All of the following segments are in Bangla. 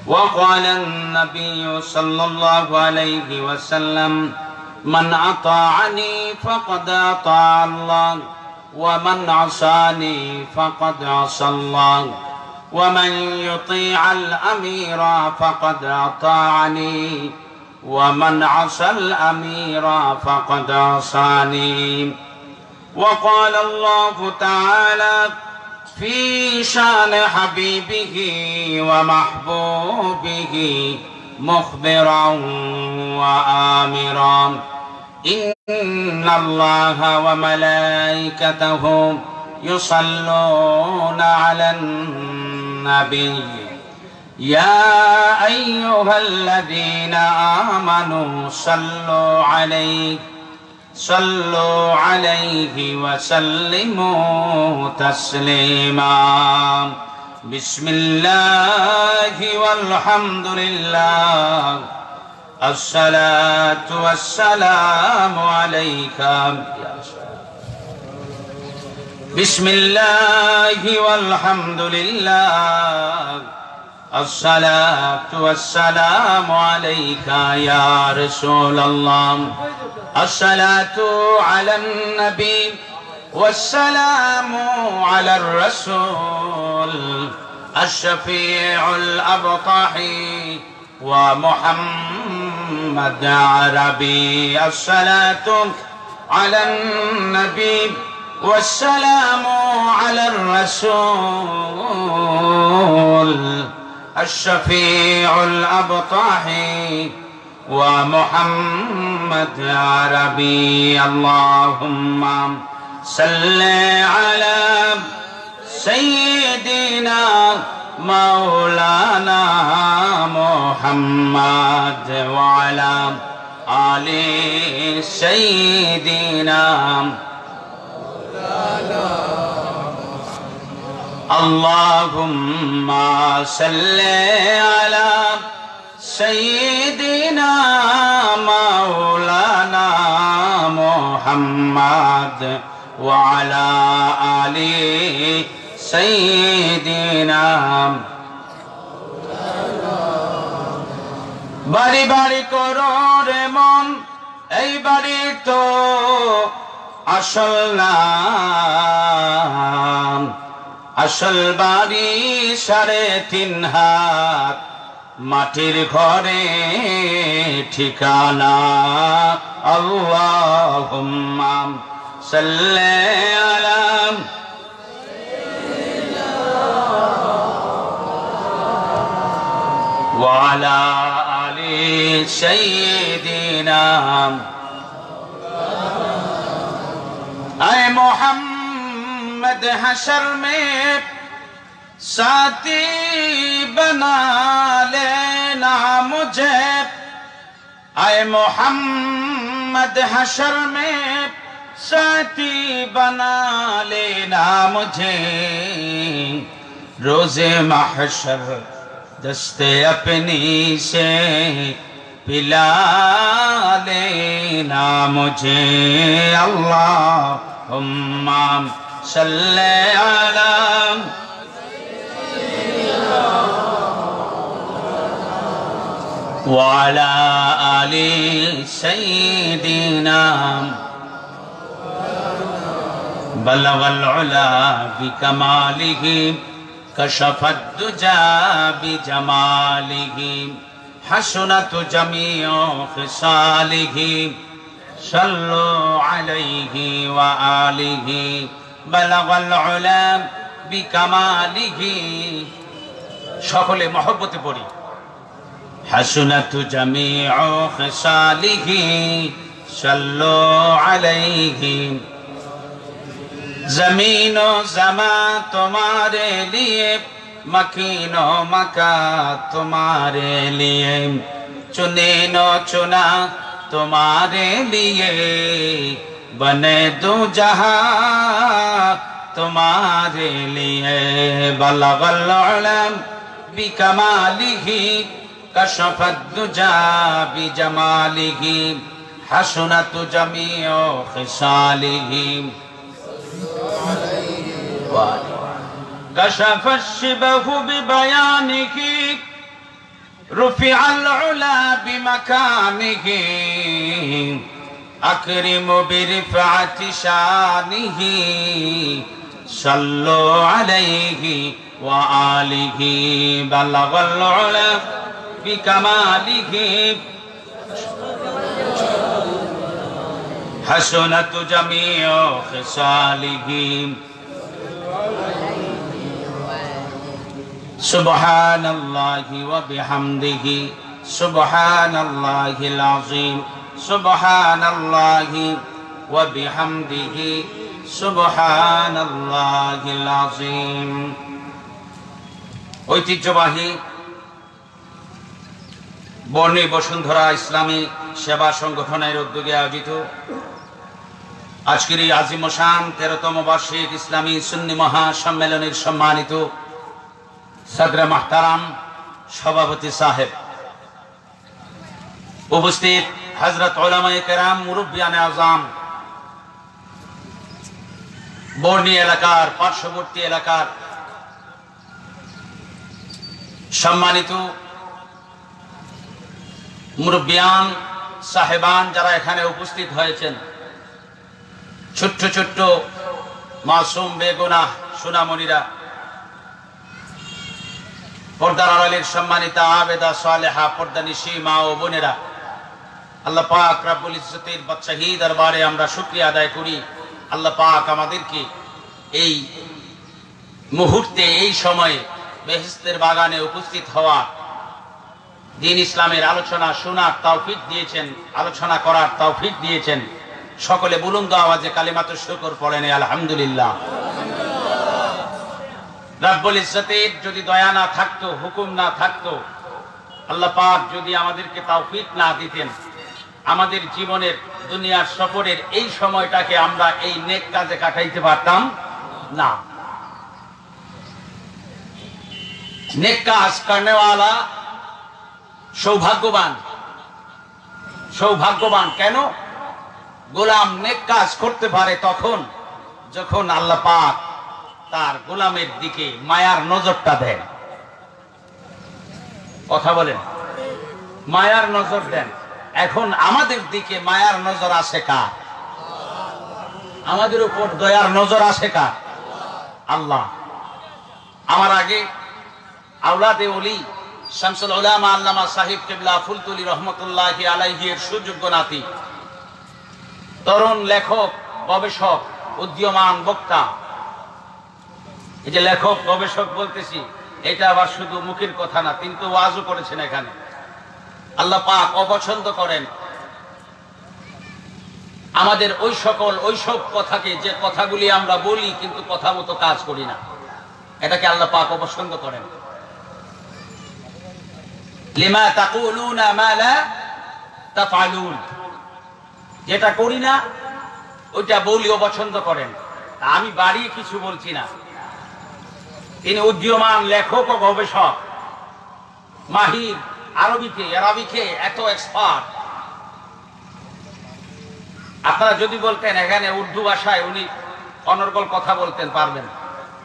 وقال النبي صلى الله عليه وسلم من أطاعني فقد أطاع الله ومن عصاني فقد عصى الله ومن يطيع الأمير فقد أطاعني ومن عصى الأمير فقد عصاني. وقال الله تعالى في شان حبيبه ومحبوبه مخبرا وآمرا إن الله وملائكته يصلون على النبي يا أيها الذين آمنوا صلوا عليه وسلموا تسليما. بسم الله والحمد لله الصلاة والسلام عليك. بسم الله والحمد لله الصلاة والسلام عليك يا رسول الله. الصلاة على النبي والسلام على الرسول الشفيع الأبطحي ومحمد عربي. الصلاة على النبي والسلام على الرسول الشفيع الأبطحي ومحمد عربي. اللهم صل على سيدنا مولانا محمد وعلى آل سيدنا اللهم صل على سيدنا مولانا محمد وعلى آل سيدنا. বাড়ি বাড়ি করো রে মন, এই বাড়ি তো আসল নাম, আসল বাড়ি 3.5 হাত, মাটির ঘরে ঠিকানা। আল্লাহুম্মা সাল্লি আলা ওয়া আলা আলি সাইয়্যিদিনা। اے محمد حشر میں ساتھی بنا لینا مجھے، اے محمد حشر میں ساتھی بنا لینا مجھے، روز محشر دست اپنی سے پلا لینا مجھے۔ اللہم صلی علی وعلی آل سیدنا۔ بلغ العلا بکمالہ کشف الدجا بجمالہ، حسنت جمیع خصالہ، صلو علیہ وآلہ۔ بلغ العلا بکمالہ، সকলে মহব্বতে পড়ি। حسنت جمیع خصالہ، صلو علیہ۔ زمین و زمان تمہارے لیے، مکین و مکان تمہارے لیے، چنین و چنا تمہارے لیے، بنے دو جہاں تمہارے لیے۔ بلغ العلم بکمالہ کشف الدجا بجمالہ، حسنت جمیع خصالہ۔ كشف الشبه ببيانه رفع العلا بمكانه أكرم برفعة شانه صلوا عليه وآله بلغ العلا بكماله حسنت جميع خصاله سبحان الله وبحمده سبحان الله العظيم سبحان الله وبحمده سبحان الله العظيم ঐতিহ্যবাহী বর্ণী বসুন্ধরা ইসলামী সেবা সংগঠনের উদ্যোগে আয়োজিত আজকের এই আজিমশান 13তম বার্ষিক ইসলামী সুন্নি মহাসম্মেলনের সম্মানিত সদরে মাহতারাম সভাপতি সাহেব, উপস্থিত হযরত উলামায়ে কেরাম, মুরব্বিয়ানে আযম, বর্ণী এলাকার পার্শ্ববর্তী এলাকার সম্মানিত মুরব্বিয়ান সাহেবান যারা এখানে উপস্থিত হয়েছেন, ছোট্ট ছোট্ট মাসুম বেগুনাহ সোনামণিরা, পর্দার আড়ালের সম্মানিতা আবেদা সালেহা পর্দানিশী মা ও বোনেরা, আল্লাহ পাক রব্বুল ইজ্জতের বাদশাহী দরবারে আমরা শুকরিয়া আদায় করি। আল্লাহ পাক আমাদেরকে এই মুহূর্তে এই সময়ে বেহেশতের বাগানে উপস্থিত হওয়া, দ্বীন ইসলামের আলোচনা শোনার তৌফিক দিয়েছেন, আলোচনা করার তৌফিক দিয়েছেন। সকলে বুলন্দ আওয়াজে কালিমাতুশ শুকর পড়েন আলহামদুলিল্লাহ। রব্বুল ইজ্জতের যদি দয়া না থাকতো, হুকুম না থাকতো, আল্লাহ পাক যদি আমাদেরকে তৌফিক না দিতেন, আমাদের জীবনের দুনিয়ার সফরের এই সময়টাকে আমরা এই নেক কাজে কাটাইতে পারতাম না। নেক কাজ করনে ওয়ালা সৌভাগ্যবান। সৌভাগ্যবান কেন? গোলাম নেক কাজ করতে পারে তখন যখন আল্লাহ পাক তার গোলামের দিকে মায়ার নজরটা দেন। কথা বলেন, মায়ার নজর দেন। এখন আমাদের দিকে মায়ার নজর আসে কার? আমাদের উপর দয়ার নজর আসে কার? আল্লাহ। আমার আগে আওলাদে ওলি শামসুল উলামা আল্লামা সাহিব কিবলা ফুলতুলি রহমতুল্লাহি আলাইহি এর সুযোগ্য নাতি, তরুণ লেখক, গবেষক, উদীয়মান বক্তা। এই যে লেখক গবেষক বলতেছি, এটা আবার শুধু মুখের কথা না, তিনি তো ওয়াজও করেছেন এখানে। আল্লাহ পাক অপছন্দ করেন আমাদের ওই সকল ওইসব কথাকে, যে কথাগুলি আমরা বলি কিন্তু কথা মতো কাজ করি না, এটাকে আল্লাহ পাক অপছন্দ করেন। লিমা তাকুলুনা মা লা তাফআলুন, যেটা করি না ওইটা বলি অপছন্দ করেন। আমি বাড়িয়ে কিছু বলছি না। তিনি উদীয়মান লেখক ও গবেষক, মাহির, আরবিকে এত এক্সপার্ট। আপনারা যদি বলতেন এখানে উর্দু ভাষায় উনি অনর্গল কথা বলতেন, পারবেন।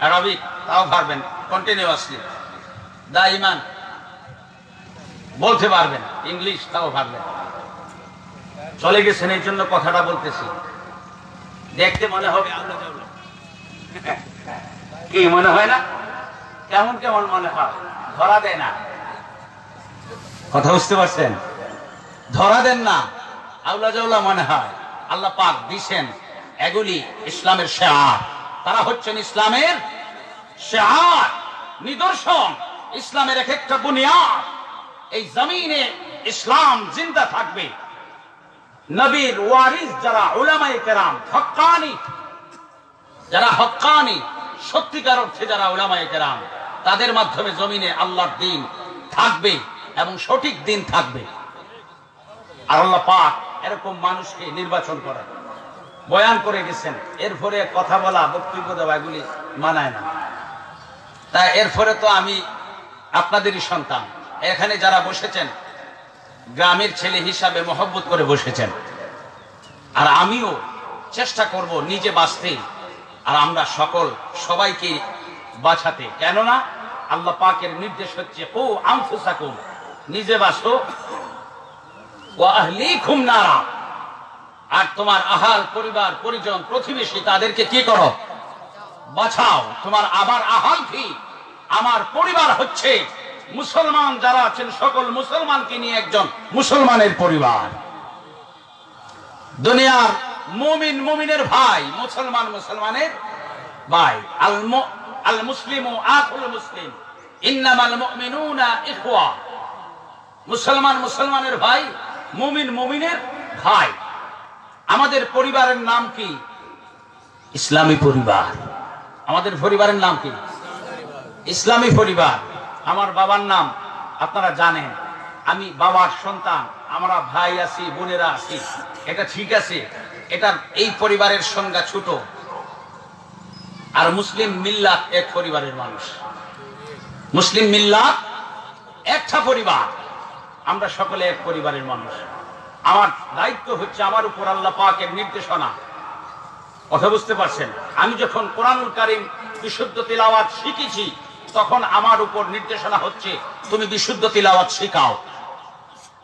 আরবিক তাও পারবেন, কন্টিনিউয়াসলি দাইমান বলতে পারবেন, ইংলিশ তাও পারবেন। চলে গেছেন, এই জন্য কথাটা বলতেছি। দেখতে মনে হবে কি মনে হয় না? কেমন কেমন মনে হয়, ধরা দেয় না। কথা বুঝতে পারছেন? ধরা দেন না, আউলা জাউলা মনে হয়। আল্লাহ পাক দিছেন এগুলি ইসলামের শিআর। তারা হচ্ছেন ইসলামের শিআর, নিদর্শন, ইসলামের এক একটা বুনিয়াদ। এই জমিনে ইসলাম জিন্দা থাকবে। নবীর ওয়ারিস যারা উলামায়ে কেরাম, হক্কানি, যারা হক্কানি, সত্যিকার অর্থে যারা উলামায়ে কেরাম, তাদের মাধ্যমে জমিনে আল্লাহর দ্বীন থাকবে এবং সঠিক দিন থাকবে। আর আল্লাহ পাক এরকম মানুষকে নির্বাচন করেন, বয়ান করে গেছেন। এরপরে কথা বলা, বক্তব্য দেওয়া এগুলি মানায় না। তাই এরপরে তো আমি আপনাদেরই সন্তান। এখানে যারা বসেছেন গ্রামের ছেলে হিসাবে মহব্বত করে বসেছেন, আর আমিও চেষ্টা করব নিজে বাঁচতে। আর আমরা সবাইকে বাঁচাতে। কেননা আল্লাহ পাকের নির্দেশ হচ্ছে কু আনফুসাকুম, নিজে বাঁচো, ওয়া আহলিকুম নারা, আর তোমার আহাল পরিবার পরিজন প্রতিবেশী তাদেরকে কি করো? বাঁচাও। তোমার আমার আহাল কি? আমার পরিবার হচ্ছে মুসলমান যারা আছেন সকল মুসলমানকে নিয়ে একজন মুসলমানের পরিবার। দুনিয়ার মুমিন মুমিনের ভাই, মুসলমান মুসলমানের ভাই। আল মুসলিমু আখুল মুসলিম, ইন্নামাল মুমিনুনা ইখওয়া। মুসলমান মুসলমানের ভাই, মুমিন মুমিনের ভাই। আমাদের পরিবারের নাম কি? ইসলামী পরিবার। আমাদের পরিবারের নাম কি? ইসলামী পরিবার। আমার বাবার নাম আপনারা জানেন, আমি বাবার সন্তান, আমরা ভাই আছি, বোনেরা আছি, এটা ঠিক আছে। এটার এই পরিবারের সংজ্ঞা ছোট। আর মুসলিম মিল্লাত এক পরিবারের মানুষ। মুসলিম মিল্লাত একটা পরিবার, আমরা সকলে এক পরিবারের মানুষ। আমার দায়িত্ব হচ্ছে, আমার উপর আল্লাহ পাকের নির্দেশনা, কথা বুঝতে পারছেন? আমি যখন কোরআনুল কারীম বিশুদ্ধ তিলাওয়াত শিখেছি, তখন আমার উপর নির্দেশনা হচ্ছে তুমি বিশুদ্ধ তিলাওয়াত শিখাও।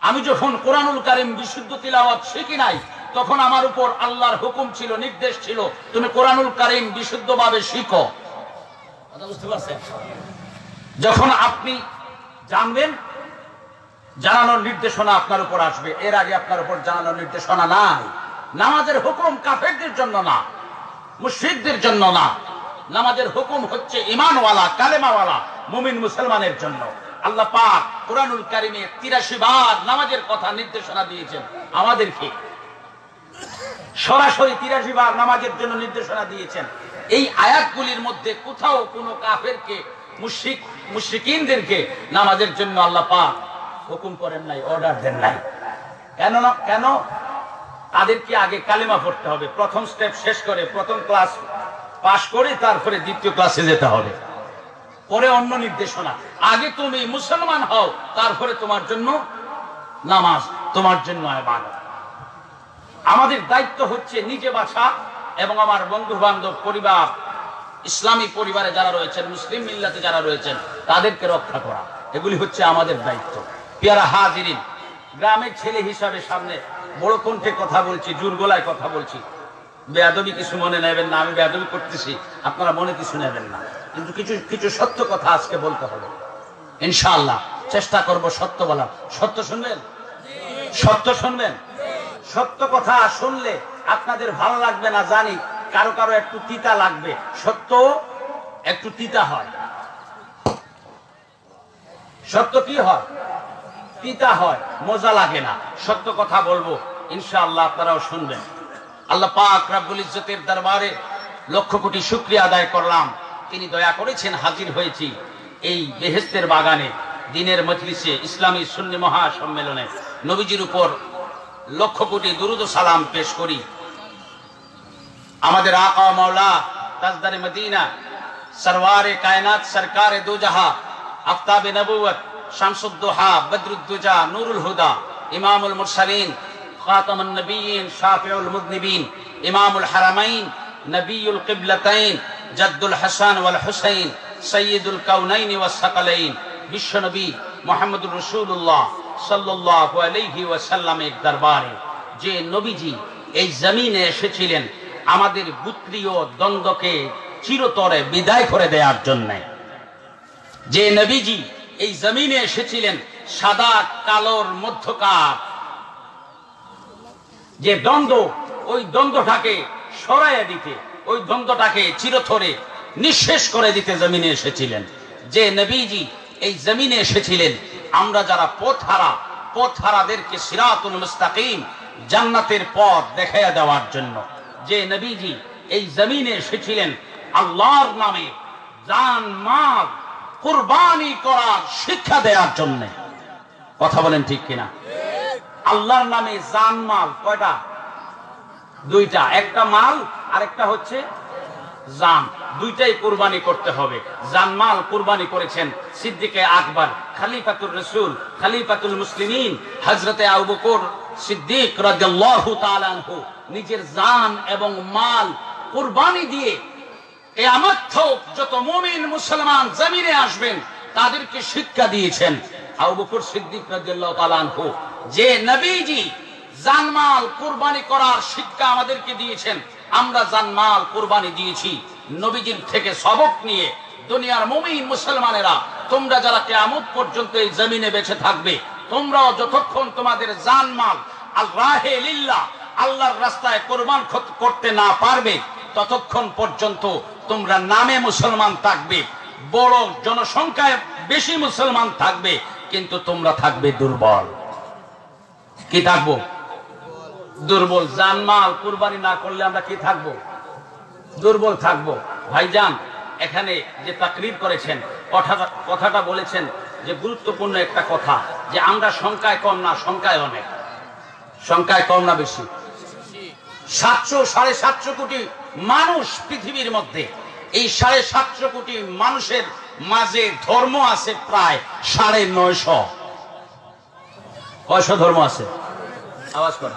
আমি যখন কোরআনুল কারীম বিশুদ্ধ তিলাওয়াত শিখি নাই, তখন আমার উপর আল্লাহর হুকুম ছিল, নির্দেশ ছিল, তুমি কোরআনুল কারীম বিশুদ্ধভাবে শিখো। কথা বুঝতে পারছেন? যখন আপনি জানবেন, জানানোর নির্দেশনা আপনার উপর আসবে। এর আগে আপনার উপর জানানোর নির্দেশনা নাই। নামাজের হুকুম কাফেরদের জন্য না, মুশরিকদের জন্য না। নামাজের হুকুম হচ্ছে ঈমানওয়ালা, কালেমাওয়ালা মুমিন মুসলমানের জন্য। আল্লাহ পাক কোরআনুল কারীমে ৮৩ বার নামাজের কথা নির্দেশনা দিয়েছেন আমাদেরকে। সরাসরি ৮৩ বার নামাজের জন্য নির্দেশনা দিয়েছেন। এই আয়াতগুলির মধ্যে কোথাও কোনো কাফেরকে, মুশরিকিনদেরকে নামাজের জন্য আল্লাহ পাক হুকুম করেন নাই, অর্ডার দেন নাই। কেন? তাদেরকে আগে কালেমা পড়তে হবে, প্রথম স্টেপ শেষ করে, প্রথম ক্লাস পাশ করে তারপরে দ্বিতীয় ক্লাসে যেতে হবে, পরে অন্য নির্দেশনা। আগে তুমি মুসলমান হও, তারপরে তোমার জন্য নামাজ, তোমার জন্য ইবাদত। আমাদের দায়িত্ব হচ্ছে নিজে বাঁচা এবং আমার বন্ধু বান্ধব, পরিবার, ইসলামী পরিবারে যারা রয়েছেন, মুসলিম মিল্লাতে যারা রয়েছেন, তাদেরকে রক্ষা করা। এগুলি হচ্ছে আমাদের দায়িত্ব। পেয়ারা হাজিরিন, গ্রামের ছেলে হিসাবে সামনে বড় কণ্ঠে কথা বলছি, জোর গলায় কথা বলছি, বেয়াদবি কিছু মনে নেবেন না। আমি বেয়াদবি করতেছি, আপনারা মনে কিছু নেবেন না, কিন্তু কিছু সত্য কথা আজকে বলতে হবে ইনশাআল্লাহ। চেষ্টা করব সত্য বলার। সত্য শুনবেন? সত্য শুনবেন? সত্য কথা শুনলে আপনাদের ভালো লাগবে না জানি, কারো কারো একটু তিতা লাগবে। সত্য একটু তিতা হয়। সত্য কি হয়? তিতা হয়, মজা লাগে না। সত্য কথা বলবো ইনশাআল্লাহ, আপনারাও শুনবেন। আল্লাহ পাক রব্বুল ইজ্জতের দরবারে লক্ষ কোটি শুকরিয়া আদায় করলাম, তিনি দয়া করেছেন, হাজির হয়েছি এই বেহেশতের বাগানে, দিনের মজলিসে, ইসলামী সুন্নি মহাসম্মেলনে। নবীজির উপর লক্ষ কোটি দুরুদ ও সালাম পেশ করি। আমাদের আকা মাওলা তাজদারে মদিনা, সরওয়ারে কায়নাত, সরকারে দো জাহা, আফতাবে নবুয়ত, শামসুদ্দোহা, বদরুদ্দুজা, নূরুল হুদা, ইমামুল মুরসালিন, খাতামুন নবিয়্যিন, শাফিউল মুযনিবিন, ইমামুল হারামাইন, নবিয়ুল কিবলাতাইন, জাদ্দুল হাসান ওয়াল হুসাইন, সাইয়্যিদুল কাউনাইন ওয়াস সাকালাইন, বিশ্বনবী মুহাম্মদুর রাসূলুল্লাহ সাল্লাল্লাহু আলাইহি ওয়াসাল্লামের দরবারে যে নবীজি এই জমিনে এসেছিলেন আমাদের গোত্রীয় দ্বন্দ্বকে চিরতরে বিদায় করে দেওয়ার জন্য, যে নবীজি এই জমিনে এসেছিলেন সাদা কালোর মধ্যকার যে দ্বন্দ্ব, ওই দ্বন্দ্বটাকে সরাইয়া দিতে, ওই দ্বন্দ্বটাকে চিরতরে নিঃশেষ করে দিতে জমিনে এসেছিলেন। যে নবীজি এই জমিনে এসেছিলেন আমরা যারা পথহারাদেরকে সিরাতুল মুস্তাকিম, জান্নাতের পথ দেখাইয়া দেওয়ার জন্য। যে নবীজি এই জমিনে এসেছিলেন আল্লাহর নামে জান মাল কুরবানি করার শিক্ষা দেওয়ার জন্য। কথা বলেন ঠিক কিনা? আল্লাহর নামে জান মাল কয়টা? দুইটা। একটা মাল আর একটা হচ্ছে জান, দুইটাই কুরবানি করতে হবে। জানমাল কুরবানি করেছেন সিদ্দিকে আকবর, খলিফাতুর রাসূল, খলিফাতুল মুসলিমিন হযরতে আবু বকর সিদ্দিক রাদিয়াল্লাহু তাআলা আনহু নিজের জান এবং মাল কুরবানি দিয়ে কিয়ামত হোক যত মুমিন মুসলমান জমিনে আসবেন তাদেরকে শিক্ষা দিয়েছেন আবু বকর সিদ্দিক রাদিয়াল্লাহু তাআলা আনহু, যে নবীজি জানমাল কুরবানি করার শিক্ষা আমাদেরকে দিয়েছেন। আমরা জানমাল কুরবানি দিয়েছি নবীজির থেকে সবক নিয়ে। দুনিয়ার মুমিন মুসলমানেরা, তোমরা যারা কিয়ামত পর্যন্ত এই জমিনে বেঁচে থাকবে, তোমরাও যতক্ষণ তোমাদের জানমাল আল্লাহে লিল্লাহ আল্লাহর রাস্তায় কুরবান করতে না পারবে, ততক্ষণ পর্যন্ত তোমরা নামে মুসলমান থাকবে, বড় জনসংখ্যায় বেশি মুসলমান থাকবে, কিন্তু তোমরা থাকবে দুর্বল। কি থাকবো? দুর্বল। জানমাল কুরবানি না করলে আমরা কি থাকবো? দুর্বল থাকবো। ভাইজান, এখানে যে তাকরীর করেছেন, কথাটা বলেছেন যে গুরুত্বপূর্ণ একটা কথা, যে আমরা সংখ্যায় কম না, সংখ্যায় অনেক। সংখ্যায় কম না বেশি? 700-750 কোটি মানুষ পৃথিবীর মধ্যে। এই 750 কোটি মানুষের মাঝে ধর্ম আছে প্রায় 950। কয়শো ধর্ম আছে? আওয়াজ করে।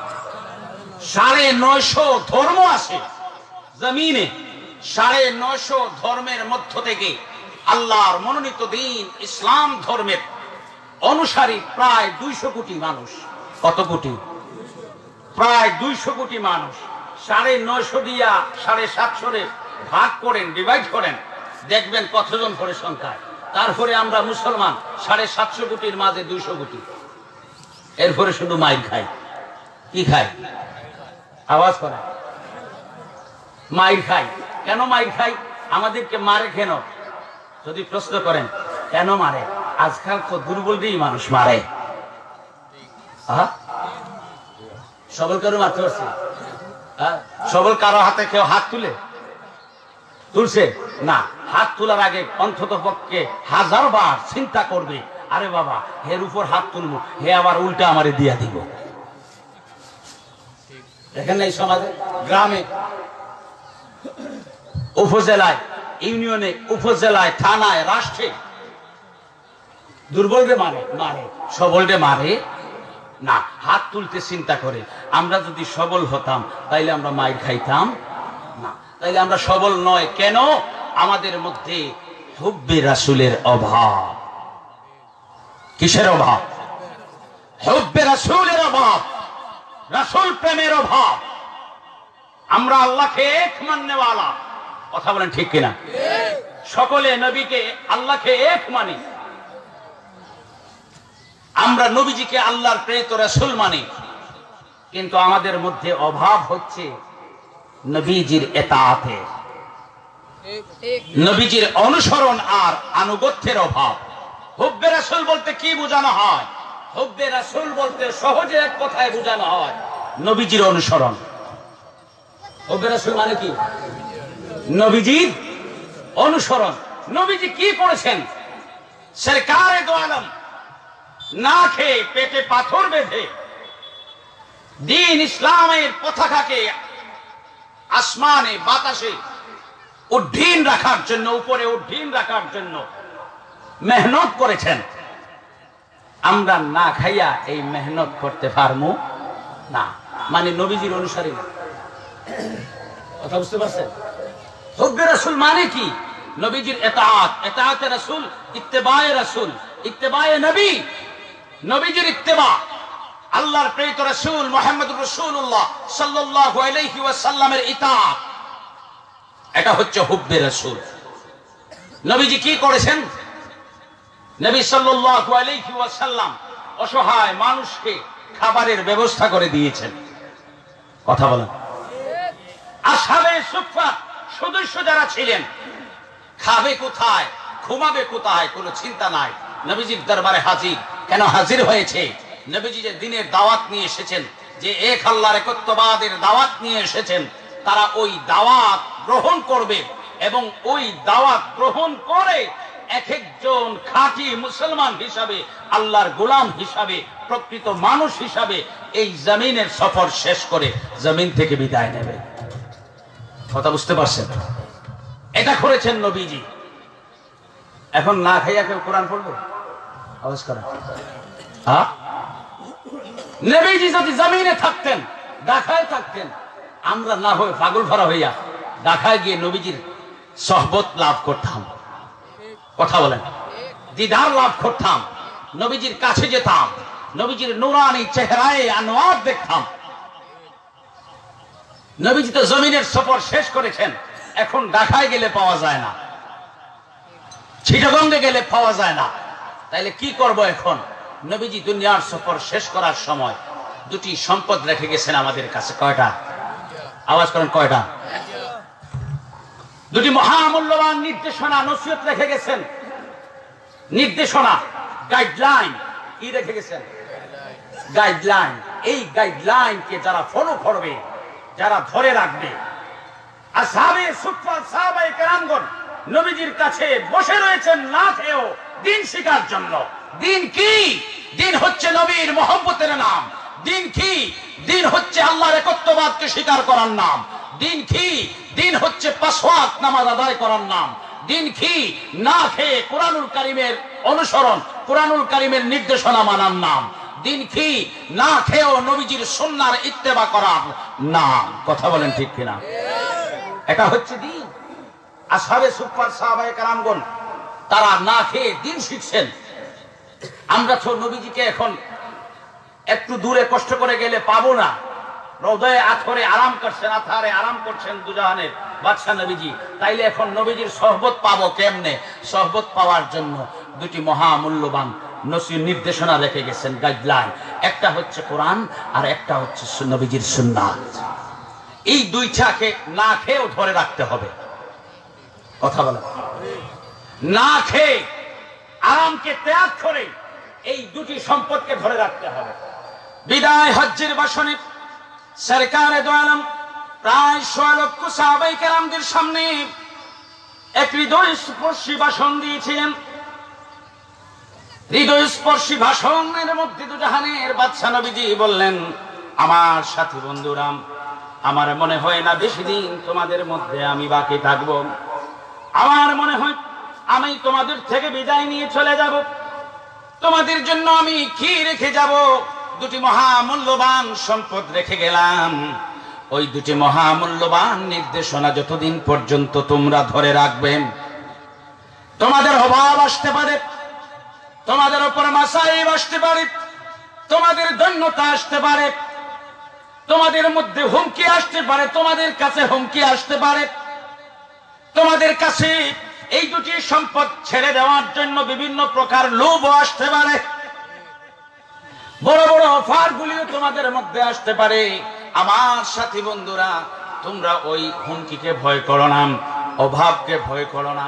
950 ধর্ম আছে জমিনে। 950 ধর্মের মধ্য থেকে আল্লাহর মনোনীত দ্বীন ইসলাম ধর্মের অনুসারী প্রায় 200 কোটি মানুষ। কত কোটি? প্রায় 200 কোটি মানুষ। 950 দিয়া 750 ভাগ করেন, ডিভাইড করেন, দেখবেন কতজন করে সংখ্যায়। তারপরে আমরা মুসলমান 750 কোটির মাঝে 200 কোটি। এরপরে শুধু মাইর খাই। কি খাই? আওয়াজ করে। মাইর খাই। কেন মাইর খাই? আমাদেরকে মারে কেন? যদি প্রশ্ন করেন কেন মারে, আজকাল তো দুর্বলদেরই মানুষ মারে। সবল কারো মারতে পারছে? সবল কারো হাতে কেউ হাত তুলছে না? হাত তোলার আগে অন্তত পক্ষে 1000 বার চিন্তা করবে, আরে বাবা হের উপর হাত তুলবো, হে আবার উল্টা আমারে দিয়া দিব। দেখেন এই সমাজে, গ্রামে, উপজেলায়, ইউনিয়নে, উপজেলায়, থানায়, রাষ্ট্রে দুর্বলরে মারে, সবলরে মারে না। হাত তুলতে চিন্তা করে। আমরা যদি সবল হতাম তাইলে আমরা মাইর খাইতাম না। তাইলে আমরা সবল নয় কেন? আমাদের মধ্যে হুব্বে রাসূলের অভাব। কিসের অভাব? হুব্বে রাসূলের অভাব, রাসূল প্রেমের অভাব। আমরা আল্লাহকে এক মাননেওয়ালা। কথা বলেন ঠিক কিনা? সকলে নবীকে, আল্লাহকে এক মানি। আমরা নবীজিকে আল্লাহর প্রেরিত রাসূল মানি, কিন্তু আমাদের মধ্যে অভাব হচ্ছে নবীজির ইতাআতে, নবীজির অনুসরণ আর আনুগত্যের অভাব। হুব্বে রাসূল বলতে কি বোঝানো হয়? হুব্বে রাসূল বলতে সহজে এক কথায় বোঝানো হয় নবীজির অনুসরণ। হুব্বে রাসূল মানে কি? নবীজির অনুসরণ। নবীজি কি করেছেন? সরকারে দো আলম না খেয়ে পেটে পাথর বেঁধে দ্বীন ইসলামের পতাকাকে আসমানে বাতাসে উড্ডীন রাখার জন্য, উপরে উড্ডীন রাখার জন্য মেহনত করেছেন। আমরা না খাইয়া এই মেহনত করতে পারবো না, মানে নবীজির অনুসারী না। কথা বুঝতে পারছেন? হুব্বে রাসূল মানে কি? নবীজির ইতাআত, ইতাআতে রাসূল, ইত্তেবায়ে রাসূল, ইত্তেবায়ে নবী, নবীজির ইত্তেবা। আল্লাহর প্রেরিত রাসূল মুহাম্মদুর রাসূলুল্লাহ সাল্লাল্লাহু আলাইহি ওয়াসাল্লামের ইতাআত, এটা হচ্ছে হুব্বে রাসূল। নবীজি কি করেছেন? নবী সাল্লাল্লাহু আলাইহি ওয়াসাল্লাম অসহায় মানুষকে খাবারের ব্যবস্থা করে দিয়েছেন। কথা বলেন। আসহাবে সুফফা সদস্য যারা ছিলেন, খাবে কোথায়, ঘুমাবে কোথায়, কোনো চিন্তা নাই। নবীজির দরবারে হাজির। কেন হাজির হয়েছে? নবীজি যে দ্বীনের দাওয়াত নিয়ে এসেছেন, যে এক আল্লাহর একত্ববাদের দাওয়াত নিয়ে এসেছেন, তারা ওই দাওয়াত গ্রহণ করবে এবং ওই দাওয়াত গ্রহণ করে এক একজন খাঁটি মুসলমান হিসাবে, আল্লাহর গোলাম হিসাবে, প্রকৃত মানুষ হিসাবে এই জমিনের সফর শেষ করে জমিন থেকে বিদায় নেবে। কথা বুঝতে পারছেন? এটা করেছেন নবীজি। এখন না খাইয়া কেউ কোরআন পড়বে? আওয়াজ করেন। নবীজি যদি জমিনে থাকতেন, ঢাকায় থাকতেন, আমরা না হয়ে পাগল ভরা হইয়া ঢাকায় গিয়ে নবীজির সহবত লাভ করতাম। কথা বলেন, দিদার লাভ করতাম, নবীজির কাছে যেতাম, নবীজির নূরানি চেহারায় আনোয়ার দেখতাম। নবীজি তো জমিনের সফর শেষ করেছেন, এখন ঢাকায় গেলে পাওয়া যায় না, চিটাগঙ্গে গেলে পাওয়া যায় না, তাইলে কি করব এখন? নবীজি দুনিয়ার সফর শেষ করার সময় দুটি সম্পদ রেখে গেছেন আমাদের কাছে। কয়টা? আওয়াজ করেন, কয়টা? দুটি মহামূল্যবান নির্দেশনা, নসিহত রেখে গেছেন। নির্দেশনা, গাইডলাইন। কি রেখে গেছেন? গাইডলাইন। এই গাইডলাইনকে যারা ফলো করবে, যারা ধরে রাখবে, আসহাবে সুফফা সাহাবায়ে কেরামগণ নবীজির কাছে বসে রয়েছেন না খেয়েও দিন শিখার জন্য। দিন কি? দিন হচ্ছে নবীর মহব্বতের নাম। দিন কি? দিন হচ্ছে আল্লাহর একত্ববাদকে স্বীকার করার নাম। দিন কি? দিন হচ্ছে ৫ ওয়াক্ত নামাজ আদায় করার নাম। দিন কি? না খেয়ে কুরআনুল কারীমের অনুসরণ, কুরআনুল কারীমের নির্দেশনা মানার নাম। দিন কি? না খেয়েও নবীজির সুন্নাহর ইত্তেবা করার নাম। কথা বলেন ঠিক কিনা? এটা হচ্ছে দিন। আসহাবে সুফফার সাহাবায়ে কেরামগণ তারা না খেয়ে দিন শিখছেন। আমরা তো নবীজিকে এখন একটু দূরে কষ্ট করে গেলে পাবো না। রোদে আথরে আরাম করছেন, আথারে আরাম করছেন দুজাহানের বাদশা নবীজি। তাইলে এখন নবীজির সহবত পাবো কেমনে? সহবত পাওয়ার জন্য দুটি মহামূল্যবান নির্দেশনা রেখে গেছেন, গাইডলাইন। একটা হচ্ছে কোরআন আর একটা হচ্ছে নবীজির সুন্নাত। এই দুইটাকে না খেয়েও ধরে রাখতে হবে। কথা বলেন, না খেয়ে আরামকে ত্যাগ করে এই দুটি সম্পদকে ধরে রাখতে হবে। বিদায় হজ্জের ভাষণে সরকারে দো আলম প্রায় ৬ লক্ষ সাহাবায়ে কেরামদের সামনে এক হৃদয়স্পর্শী ভাষণ দিয়েছিলেন। হৃদয়স্পর্শী ভাষণের মধ্যে দুজাহানের বাদশা নবীজি বললেন, আমার সাথী বন্ধুরাম, আমার মনে হয় না বেশি দিন তোমাদের মধ্যে আমি বাকি থাকবো। আমার মনে হয় আমি তোমাদের থেকে বিদায় নিয়ে চলে যাব। তোমাদের জন্য আমি কি রেখে যাব? দুটি মহামূল্যবান সম্পদ রেখে গেলাম। ওই দুটি মহামূল্যবান নির্দেশনা যতদিন পর্যন্ত তোমরা ধরে রাখবে, তোমাদের অভাব আসতে পারে, তোমাদের উপর মাসাইব আসতে পারে, তোমাদের দৈন্যতা আসতে পারে, তোমাদের মধ্যে হুমকি আসতে পারে, তোমাদের কাছে হুমকি আসতে পারে, তোমাদের কাছে এই দুটি সম্পদ ছেড়ে দেওয়ার জন্য বিভিন্ন প্রকার লোভ আসতে পারে, বড় বড় অফার গুলিও তোমাদের মধ্যে আসতে পারে। আমার সাথী বন্ধুরা, তোমরা ওই হুমকিকে ভয় করো না, অভাবকে ভয় করো না,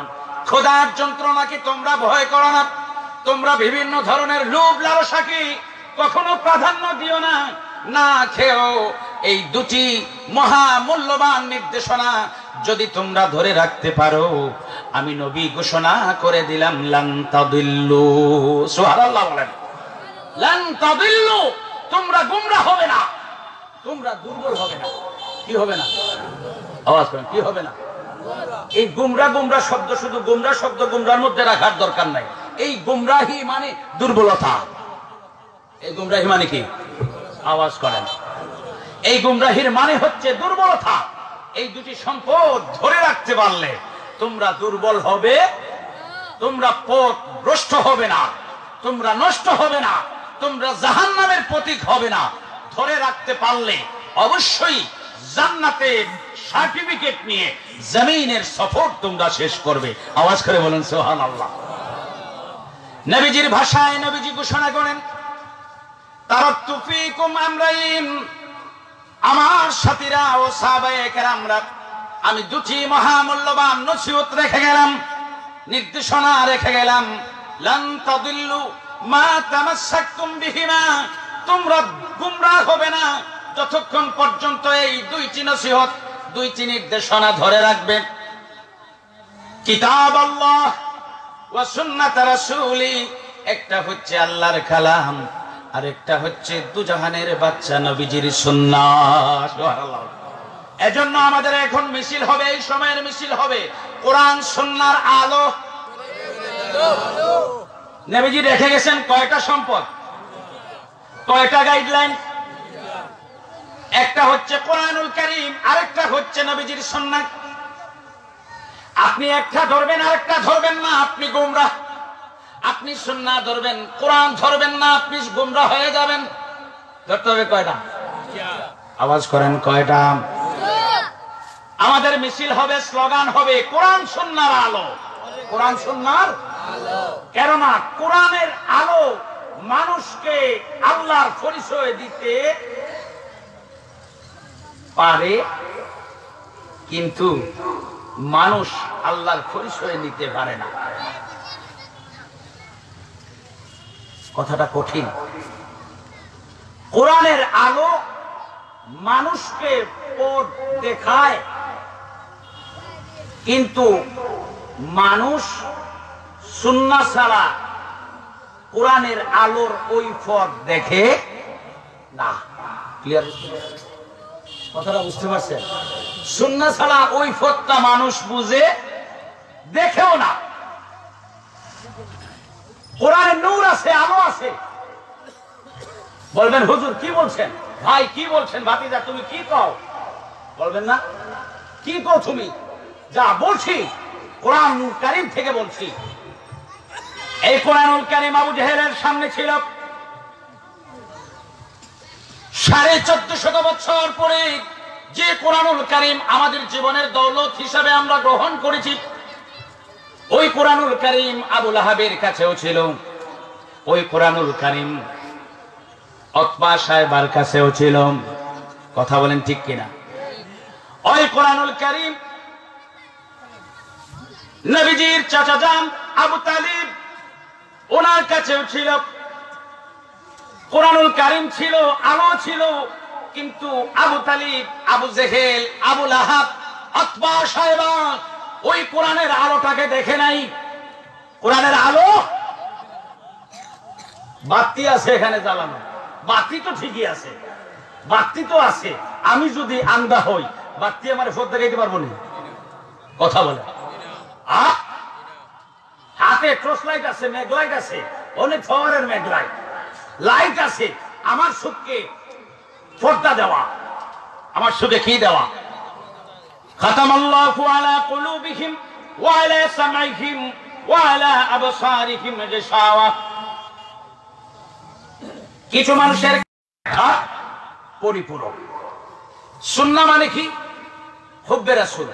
ক্ষুধার যন্ত্রণাকে তোমরা ভয় করো না, তোমরা বিভিন্ন ধরনের লোভ লালসাকে কখনো প্রাধান্য দিও না। না খেয়েও এই দুটি মহামূল্যবান নির্দেশনা যদি তোমরা ধরে রাখতে পারো, আমি নবী ঘোষণা করে দিলাম লান তাদিল্লু। সুবহানাল্লাহ বলেন, লান তাদিল্লু। তোমরা গুমরাহ হবে না, তোমরা দুর্বল হবে না। কি হবে না? আওয়াজ করেন, কি হবে না? এই গুমরা গুমরা শব্দ শুধু গুমরা শব্দ গুমরার মধ্যে রাখার দরকার নাই। এই গুমরাহি মানে দুর্বলতা। এই গুমরাহি মানে কি? আওয়াজ করেন, এই গুমরাহির মানে হচ্ছে দুর্বলতা। এই দুটি সম্পদ ধরে রাখতে পারলে তোমরা দুর্বল হবে, তোমরা পথ ভ্রষ্ট হবে না, তোমরা নষ্ট হবে না, তোমরা জাহান্নামের প্রতীক হবে না। ধরে রাখতে পারলে অবশ্যই জান্নাতের সার্টিফিকেট নিয়ে জমিনের সফর তোমরা শেষ করবে। আওয়াজ করে বলেন সুবহানাল্লাহ। নবীজির ভাষায় নবীজি ঘোষণা করেন, তারাকতু ফীকুম আমরাইন। আমার সাথীরা ও সাহাবায়ে কেরামরা, আমি দুটি মহামূল্যবান নসিহত রেখে গেলাম, নির্দেশনা রেখে গেলাম। লান তাদিল্লু মা তামাসসাকতুম বিহিমা। তোমরা গুমরাহ হবে না যতক্ষণ পর্যন্ত এই দুইটি নসিহত, দুইটি নির্দেশনা ধরে রাখবে। কিতাব আল্লাহ ওয়া সুন্নাত রাসূলি। একটা হচ্ছে আল্লাহর কালাম, আর একটা হচ্ছে দুজাহানের বাদশা নবীজির সুন্নাহ। সুবহানাল্লাহ। এজন্য আমাদের এখন মিছিল হবে, এই সময়ের মিছিল হবে কোরআন সুন্নাহর আলো। নবীজি রেখে গেছেন কয়টা সম্পদ, কয়টা গাইডলাইন? একটা হচ্ছে কোরআনুল কারীম, আরেকটা হচ্ছে নবীজির সুন্নাহ। আপনি একটা ধরবেন আর একটা ধরবেন না, আপনি গোমরাহ। আপনি সুন্নাহ ধরবেন, কোরআন ধরবেন না, আপনি গোমরাহ হয়ে যাবেন। ধরতে হবে কয়টা? আওয়াজ করেন, কয়টা? আমাদের মিছিল হবে, স্লোগান হবে কোরআন সুন্নাহর আলো, কোরআন সুন্নাহর আলো। কেননা কোরআনের আলো মানুষকে আল্লাহর পরিচয় দিতে পারে, কিন্তু মানুষ আল্লাহর পরিচয় নিতে পারে না। কথাটা কঠিন। কোরআনের আলো মানুষকে পথ দেখায়, কিন্তু মানুষ সুন্নাহ ছাড়া কোরআনের আলোর ওই পথ দেখে না। ক্লিয়ার? কথাটা বুঝতে পারছেন? সুন্নাহ ছাড়া ওই পথটা মানুষ বুঝে, দেখেও না। কোরআনের নূর আছে, আলো আছে। বলবেন হুজুর কি বলছেন, ভাই কি বলছেন, ভাতিজা তুমি কি কও? বলবেন না কি কও তুমি? যা বলছি কোরআন কারীম থেকে বলছি। এই কোরআনুল কারীম আবু জেহেলের সামনে ছিল 1450 বছর পরে। যে কোরআনুল কারীম আমাদের জীবনের দৌলত হিসাবে আমরা গ্রহণ করেছি, ওই কোরআনুল কারীম আবু লাহাবের কাছেও ছিল। ওই কোরআনুল কারীম উতবা সাহেবের কাছেও ছিল। কথা বলেন ঠিক কিনা? ওই কোরআনুল কারীম নবীজির চাচা জান আবু তালিব, ওনার কাছেও ছিল। কোরআনুল কারীম ছিল, আলো ছিল, কিন্তু আবু তালিব, আবু জেহেল, আবু লাহাব, উতবা সাহেব ওই কোরআনের আলোটাকে দেখে নাই। কোরআনের আলো বাতি আছে এখানে জ্বালানো, বাতি তো ঠিকই আছে, বাতি তো আছে। আমি যদি আন্ধা হই, বাতি আমার ফোর দেখাইতে পারবো না। কথা বলে হাতে টর্চ লাইট আছে, ম্যাগ লাইট আছে, অনেক পাওয়ারের ম্যাগ লাইট লাইট আছে। আমার সুখকে পর্দা দেওয়া, আমার সুখে কি দেওয়া? খাতামাল্লাহু আলা কুলুবিহিম ওয়া আলা সামাইহিম ওয়া আলা আবসারিহিম গিশাওয়া। কিছু মানুষের পরিপূরক। সুন্নাহ মানে কি? হুব্বে রাসূল।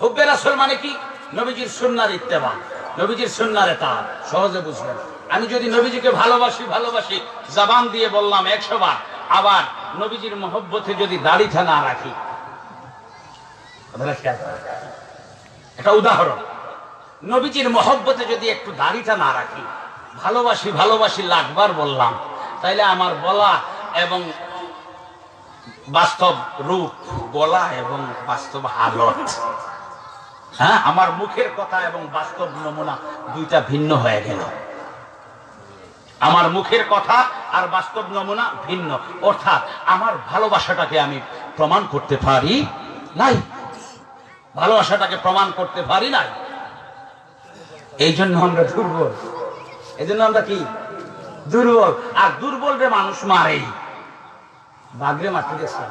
হুব্বে রাসূল মানে কি? নবীজির সুন্নাহর ইত্তেবা, নবীজির সুন্নাহর ইতাআত। সহজে বুঝবেন। আমি যদি নবীজিকে ভালোবাসি ভালোবাসি জবান দিয়ে বললাম 100 বার, আবার নবীজির মহব্বতে যদি দাড়িটা না রাখি, এটা উদাহরণ। নবীজির মহব্বতে যদি একটু দাড়িটা না রাখি, ভালোবাসি ভালোবাসি লাখবার বললাম, তাইলে আমার বলা এবং বাস্তব রূপ, বলা এবং বাস্তব হালত, হ্যাঁ, আমার মুখের কথা এবং বাস্তব নমুনা দুইটা ভিন্ন হয়ে গেল। আমার মুখের কথা আর বাস্তব নমুনা ভিন্ন, অর্থাৎ আমার ভালোবাসাটাকে আমি প্রমাণ করতে পারি নাই, ভালোবাসাটাকে প্রমাণ করতে পারি নাই। এই জন্য আমরা দুর্বল। এই জন্য আমরা কি দুর্বল। আর দুর্বল রে মানুষ মারেই, বাগরে মারতে গেছে।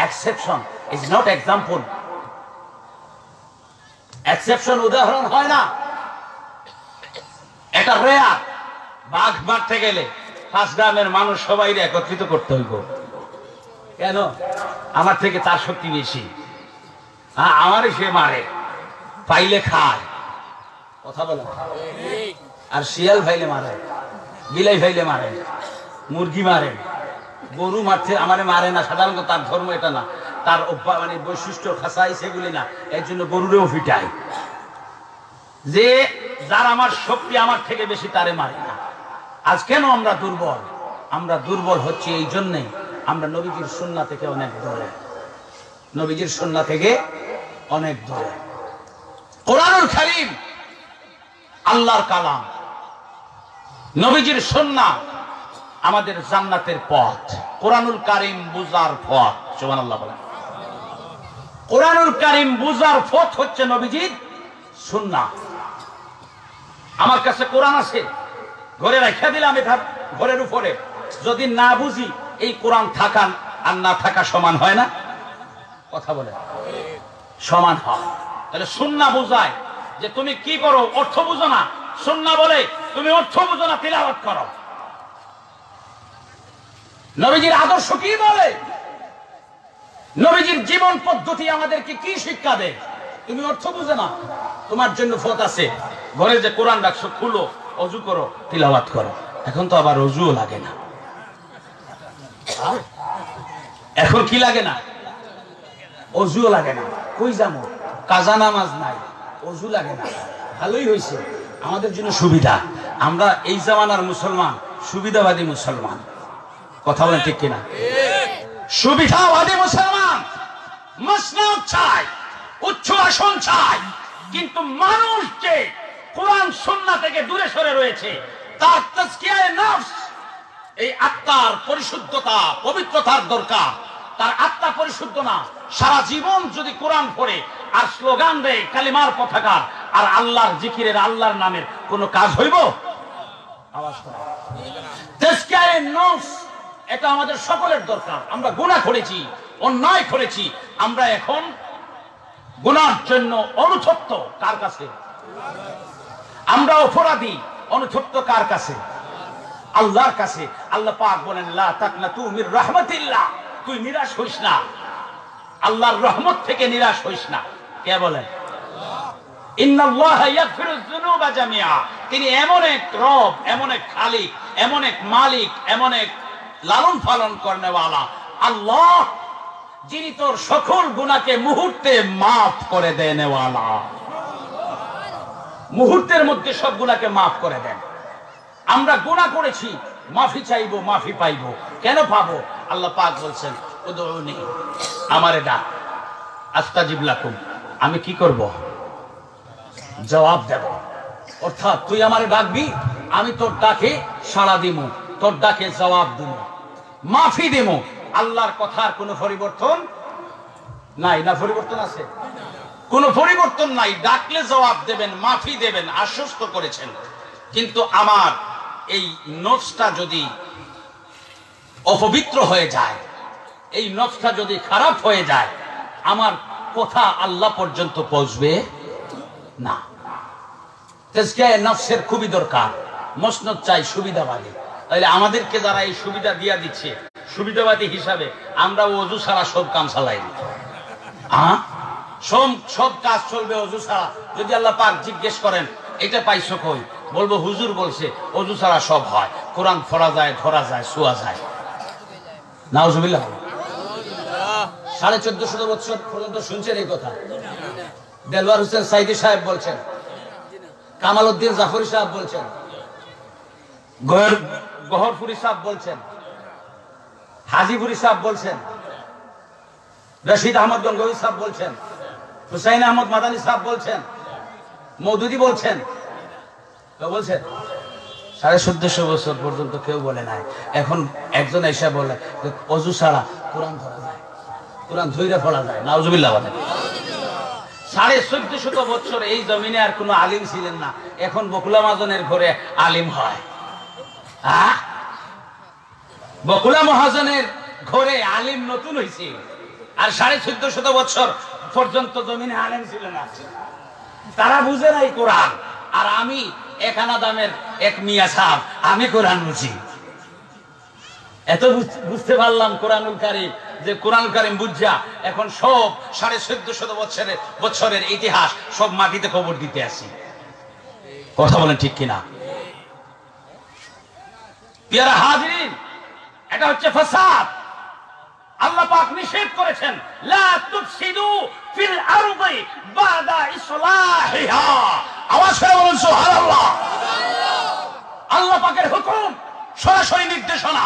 Exception is not example. Exception উদাহরণ হয় না, এটা রেয়ার। বাঘ মারতে গেলে 5 গ্রামের মানুষ সবাই একত্রিত করতে হইব। কেন? আমার থেকে তার শক্তি বেশি, হ্যাঁ, আমারই সে মারে, পাইলে খায়। কথা বলো। আর শিয়াল ভাইলে মারে, বিলাই ভাইলে মারে, মুরগি মারে, গরু মারতে আমারে মারে না। সাধারণত তার ধর্ম এটা না, তার মানে বৈশিষ্ট্য খাসাই সেগুলি না, এর জন্য গরুরেও ফিটায়। যে যার আমার শক্তি আমার থেকে বেশি তারে মারে না। আজ কেন আমরা দুর্বল? আমরা দুর্বল হচ্ছে এই জন্যে আমরা নবীজির সুন্নাহ থেকে অনেক দূরে, নবীজির সুন্নাহ থেকে অনেক দূরে। কোরআনুল কারীম আল্লাহর কালাম, নবীজির সুন্নাহ আমাদের জান্নাতের পথ। কোরআনুল কারীম বুঝার পথ। সুবহানাল্লাহ বলেন। কোরআনুল কারীম বুঝার পথ হচ্ছে নবীজির সুন্নাহ। আমার কাছে কোরআন আছে, ঘরে রেখে দিলাম এটা ঘরের উপরে, যদি না বুঝি এই কোরআন থাকা আর না থাকা সমান হয় না। কথা বলে। সমান হয়। তাহলে সুন্নাহ বোঝায় যে তুমি কি করো অর্থ বুঝো না, সুন্নাহ বলে তুমি অর্থ বুঝো না, তিলাওয়াত করো। নবীজির আদর্শ কি বলে, নবীজির জীবন পদ্ধতি আমাদেরকে কি শিক্ষা দেয়? তুমি অর্থ বুঝো না, তোমার জন্য ফত আছে, ঘরে যে কোরআন রাখছো খুলো, অজু করো, তিলাওয়াত করো। এখন তো আবার অজুও লাগে না। এখন কি লাগে না? অজুও লাগে না। কই যাবো, কাজা নামাজ নাই, অজু লাগে না। ভালোই হয়েছে, আমাদের জন্য সুবিধা। আমরা এই জামানার মুসলমান সুবিধাবাদী মুসলমান। কথা বলেন ঠিক কিনা? সুবিধাবাদী মুসলমান, মসনদ চাই, উচ্চ আসন চাই, কিন্তু মানুষ যে কোরআন সুন্নাহ থেকে দূরে সরে রয়েছে, তার তাজকিয়ায়ে নফস, এই আত্মার পরিশুদ্ধতা পবিত্রতার দরকার। তার আত্মা পরিশুদ্ধ না, সারা জীবন যদি কোরআন পড়ে আর স্লোগান দেয় কালিমার পতাকার, আর আল্লাহর জিকিরের আল্লাহর নামের কোনো কাজ হইব? আওয়াজ করে তাজকিয়ায়ে নফস, এটা আমাদের সকলের দরকার। আমরা গুনাহ করেছি, অন্যায় করেছি, আমরা এখন গুনার জন্য অনুতপ্ত। কার কাছে? আমরা অপরাধী, অনুতপ্ত কার কাছে? আল্লাহর কাছে। আল্লাহ পাক বলেন লা তাকনাতু মির রাহমাতিল্লাহ, তুই নিরাশ হইস না, আল্লাহর রহমত থেকে নিরাশ হইস না। কে বলেন? ইন্নাল্লাহা ইয়াগফিরুয যুনুবা জামিআ, তিনি এমন এক রব, এমন এক খালিক, এমন এক মালিক, এমন এক লালন পালন করনেওয়ালা আল্লাহ, যিনি তোর সকল গুনাহকে মুহূর্তে মাফ করে দেনেওয়ালা। মুহূর্তের মধ্যে সব গুনাহকে মাফ করে দেন। আমরা গুনাহ করেছি, মাফি চাইবো, মাফি পাইবো। কেন পাবো? আল্লাহ পাক বলছেন উদউনি, আমারে ডাক, আস্তাজিব লাকুম, আমি কি করব? জবাব দেব। অর্থাৎ তুই আমারে ডাকবি, আমি তোর ডাকে সাড়া দিব, তোর ডাকে জবাব দিব, মাফি দেব। আল্লাহর কথার কোনো পরিবর্তন নাই। না পরিবর্তন আছে? কোনো পরিবর্তন নাই। ডাকলে জবাব দেবেন, মাফি দেবেন, আশ্বস্ত করেছেন। কিন্তু আমার এই নফসটা যদি অপবিত্র হয়ে যায়, এই নফসটা যদি খারাপ হয়ে যায়, আমার কথা আল্লাহ পর্যন্ত পৌঁছবে না। তাজকিয়ায়ে নফসের খুবই দরকার। মসনদ চাই সুবিধাবাদী। তাহলে আমাদেরকে যারা এই সুবিধা দিয়া দিচ্ছে সুবিধাবাদী হিসাবে, আমরা ওযু ছাড়া সব কাম চালাই। সব কাজ চলবে ওযু ছাড়া। যদি আল্লাহ পাক জিজ্ঞেস করেন এটা পাইছো কই, বলবো হুজুর বলছে ওযু ছাড়া সব হয়, কোরআন পড়া যায়, ধরা যায়, শোয়া যায়। নাউজুবিল্লাহ। 1450 বছর পর্যন্ত শুনছেন এই কথা? দেলওয়ার হোসেন সাইদি সাহেব বলছেন, কামাল উদ্দিন জাফরি সাহেব বলছেন, গহরপুরি সাহেব বলছেন, হাজিপুরি সাহেব বলছেন, রশিদ আহমদ গঙ্গোহী সাহেব বলছেন, হুসাইন আহমদ মাদানী সাহেব বলছেন, মওদুদি বলছেন। কেউ বলছেন? 1450 বছর পর্যন্ত কেউ বলে নাই। এখন একজন এসে বলে ওযু ছাড়া কোরআন ধরা যায়, কোরআন ধইরা পড়া যায়। নাউজুবিল্লাহ বলেন। 1450 বছর এই জমিনে আর কোনো আলিম ছিলেন না। এখন বকুলা মহাজনের ঘরে আলিম হয়। বকুলা মহাজনের ঘরে আলিম নতুন হয়েছে। আর 1450 বছর পর্যন্ত জমিনে আলিম ছিল না। তারা বুঝে নাই কোরআন। আর আমি একানা দামের এক মিয়া সাহেব, আমি কোরআন বুঝি। এত বুঝতে পারলাম কোরআনুল কারীম, যে কোরআনুল কারীম বুঝা এখন সব 1450 বছরের ইতিহাস সব মাটিতে খবর দিতে আসি। কথা বলেন ঠিক কিনা? প্রিয় হাজিরিন, এটা হচ্ছে ফাসাদ। আল্লাহ পাক নিষেধ করেছেন লা তুফসিদু ফিল আরদি বাদা ইসলাহিহা। আওয়াজ করে বলুন সুবহানাল্লাহ। আল্লাহ পাকের হুকুম, সরাসরি নির্দেশনা।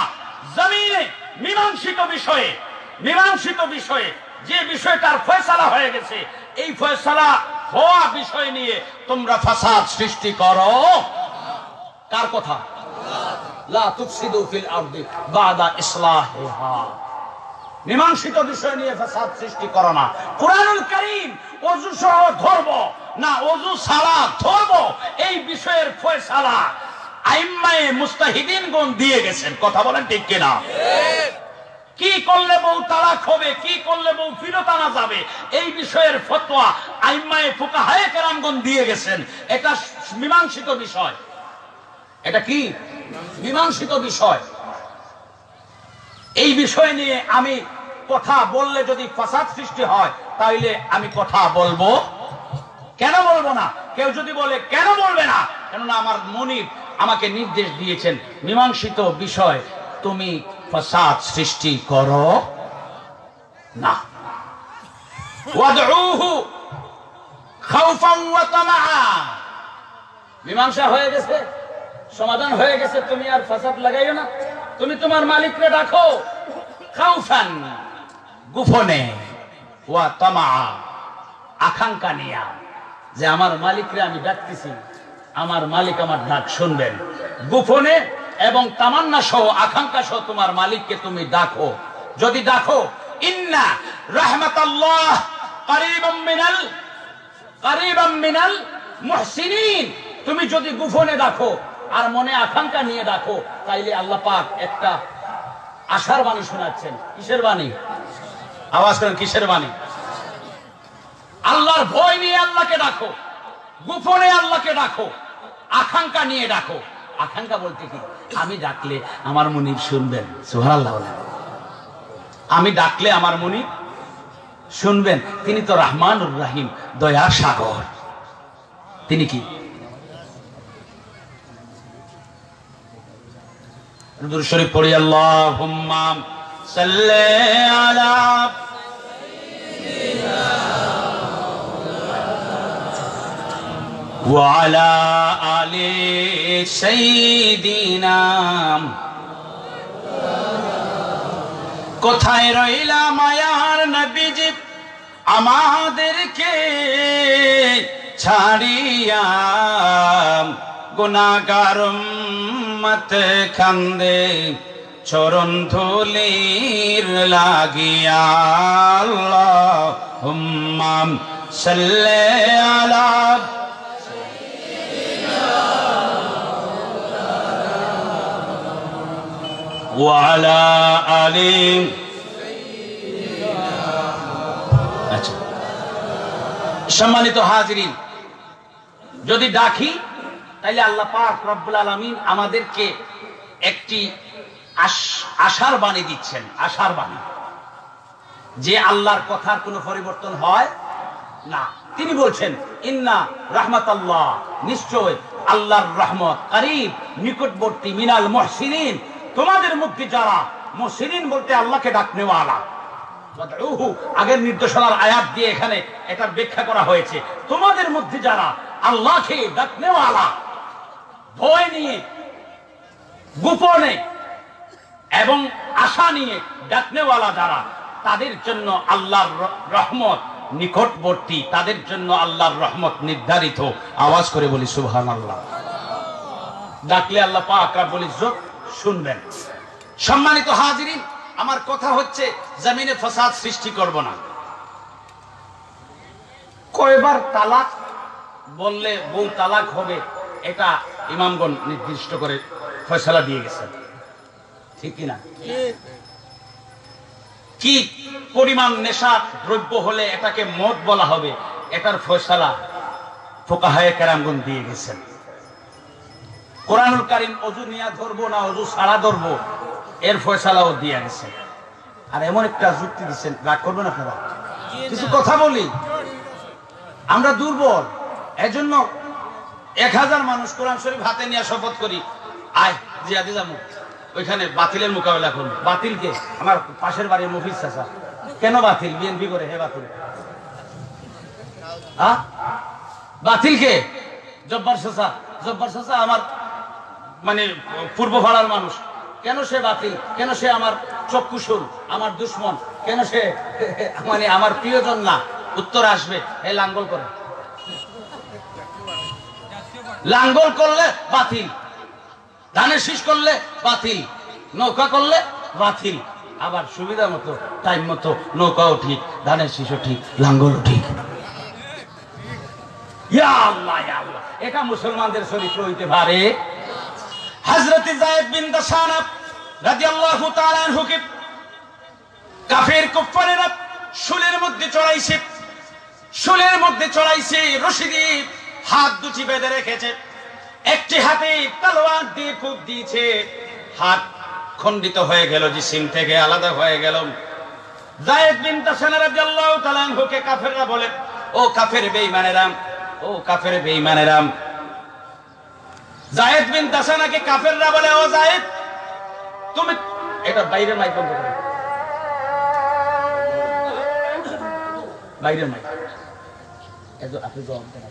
জমিনে মীমাংসিত বিষয়ে যে বিষয়টার ফয়সালা হয়ে গেছে, এই ফয়সালা হওয়া বিষয় নিয়ে তোমরা ফাসাদ সৃষ্টি করো। কার কথা? লা তুফসিদু ফিল আরদি বাদা ইসলাহিহা। মীমাংসিত বিষয় নিয়ে ফাসাদ সৃষ্টি করো না। কুরআনুল কারীম ওযু সহ ধরব না ওযু ছাড়া ধরব, এই বিষয়ের ফয়সালা আইম্মায়ে মুস্তাহিদিনগণ দিয়ে গেছেন। কথা বলেন ঠিক কিনা? কি করলে বউ তালাক হবে, কি করলে বউ ফিরত আনা যাবে, এই বিষয়ের ফতোয়া আইম্মায়ে ফুকাহায়ে কেরামগণ দিয়ে গেছেন। এটা মীমাংসিত বিষয়। এটা কি মীমাংসিত বিষয়। এই বিষয় নিয়ে আমি কথা বললে যদি ফাসাদ সৃষ্টি হয় তাইলে আমি কথা বলবো। কেন বলবো না? কেউ যদি বলে কেন বলবে না, কেননা আমার মুনিব আমাকে নির্দেশ দিয়েছেন মীমাংসিত বিষয় তুমি ফাসাদ সৃষ্টি করো না। ওয়াদউহু খাউফান ওয়া তামআ। মীমাংসা হয়ে গেছে, সমাধান হয়ে গেছে, তুমি আর ফাসাদ লাগাইও না। তুমি তোমার মালিককে ডাকো খাউফান গোপনে, ওয়া তামআ আকাঙ্ক্ষা নিয়া, যে আমার মালিকরে আমি ডাকতেছি, আমার মালিক আমার ডাক শুনবেন। গোপনে এবং তামান্না সহ, আকাঙ্ক্ষা সহ তোমার মালিককে তুমি ডাকো। যদি ডাকো ইন্না রাহমাতাল্লাহ কারীবাম মিনাল মুহসিনিন, তুমি যদি গোপনে ডাকো আর মনে আকাঙ্ক্ষা নিয়ে ডাকো, তাইলে আল্লাহ পাক একটা আশার বাণী শোনাচ্ছেন। কিসের বাণী? আওয়াজ করেন, কিসের বাণী? আল্লাহর ভয় নিয়ে আল্লাহকে ডাকো, গোপনে আল্লাহকে ডাকো, আকাঙ্ক্ষা নিয়ে ডাকো। আকাঙ্ক্ষা বলতে কি? আমি ডাকলে আমার মুনিব শুনবেন। সুবহানাল্লাহ। আমি ডাকলে আমার মুনিব শুনবেন। তিনি তো রহমানুর রহিম, দয়ার সাগর। তিনি কি? দুরূদ শরীফ পড়ি, আল্লাহুম্মা সাল্লি আলা ওয়ালা আলি সাইয়্যিদিনা। কোথায় রইলা মায়ার নবীজি আমাদেরকে ছাড়িয়া, গুনাহগার উম্মত কান্দে চরণ ধুলির লাগিয়া। আল্লাহুম্মা সাল্লি আলা ওয়ালা আলি। আচ্ছা, সম্মানিত হাজিরিন, যদি ডাকি তাইলে আল্লাহ পাক রব্বুল আলামিন আমাদেরকে একটি আশার বাণী দিচ্ছেন। আশার বাণী যে আল্লাহর কথার কোনো পরিবর্তন হয় না। তিনি বলছেন ইন্না রাহমাতাল্লাহ, নিশ্চয় আল্লাহর রহমত, কারীব নিকটবর্তী, মিনাল মুহসিনিন, তোমাদের মধ্যে যারা মুহসিনিন বলতে আল্লাহকে ডাকনেওয়ালা। আগের নির্দেশনার আয়াত দিয়ে এখানে এটার ব্যাখ্যা করা হয়েছে। তোমাদের মধ্যে যারা আল্লাহকে ডাকনেওয়ালা, ভয় নিয়ে, গোপনে এবং আশা নিয়ে ডাকনেওয়ালা যারা, তাদের জন্য আল্লাহর রহমত নিকটবর্তী, তাদের জন্য আল্লাহর রহমত নির্ধারিত। আওয়াজ করে বলি সুবহানাল্লাহ। ডাকলে আল্লাহ পাক রব্বুল ইজ্জত শুনবেন। সম্মানিত হাজিরিন, আমার কথা হচ্ছে জমিনে ফাসাদ সৃষ্টি করব না। কয়বার তালাক বললে বউ তালাক হবে, এটা ইমামগণ নির্দিষ্ট করে ফয়সালা দিয়ে গেছেন, ঠিক কিনা? কি পরিমাণ নেশা দ্রব্য হলে এটাকে মদ বলা হবে, এটার ফয়সালা ফুকাহায়ে কেরামগণ দিয়ে গেছেন। কোরআনুল কারীম ওযু নিয়া ধরবো না ওযু ছাড়া ধরবো, এর ফয়সালাও দিয়ে গেছেন। আর এমন একটা যুক্তি দিচ্ছেন, রাগ করবেন আপনারা? কিছু কথা বলি, আমরা দুর্বল, এজন্য 1000 মানুষ কোরআন শরীফ হাতে নিয়ে শপথ করি, আয় জিয়াদে যাবো, ওইখানে বাতিলের মোকাবেলা করবো। বাতিলকে আমার পাশের বাড়ির মফিজ চাচা, কেন বাতিল? বিএনপি করে, হে বাতিল। বাতিলকে জব্বার চাচা, জব্বার চাচা আমার মানে পূর্ব ভাড়ার মানুষ, কেন সে বাতিল? কেন সে আমার চক্ষুশুল, আমার দুশ্মন? কেন সে মানে আমার প্রিয়জন না? উত্তর আসবে, হে লাঙ্গল করে, লাঙ্গল করলে বাতিল, ধানের শীষ করলে বাতিল, নৌকা করলে বাতিল। আবার সুবিধা মতো টাইম মতো নৌকাও ঠিক, ধানের শীষও ঠিক, লাঙ্গলও ঠিক। ইয়া আল্লাহ, ইয়া আল্লাহ, এটা মুসলমানদের চরিত্র হইতে পারে? হযরত যায়েদ বিন দাসানা রাদিয়াল্লাহু তাআলা আনহু কে কাফের কুফারেরা শুলের মধ্যে চড়াইছে, শুলের মধ্যে চড়াইছে, রশি দিয়ে হাত দুটি বেঁধে রেখেছে, একটি হাতে তলোয়ার দিয়ে কোপ দিয়েছে, হাত খণ্ডিত হয়ে গেল, জিসিম থেকে আলাদা হয়ে গেল। যায়েদ বিন তাসানা রাদিয়াল্লাহু তাআলা আনহুকে কাফেররা বলে, ও কাফের বেঈমানেরা, ও কাফের বেঈমানেরা। যায়েদ বিন তাসানাকে কাফেররা বলে, ও যায়েদ তুমি, এটা বাইরের মাইক বন্ধ করো, বাইরের মাইক, এত আপনি জবাব দেন।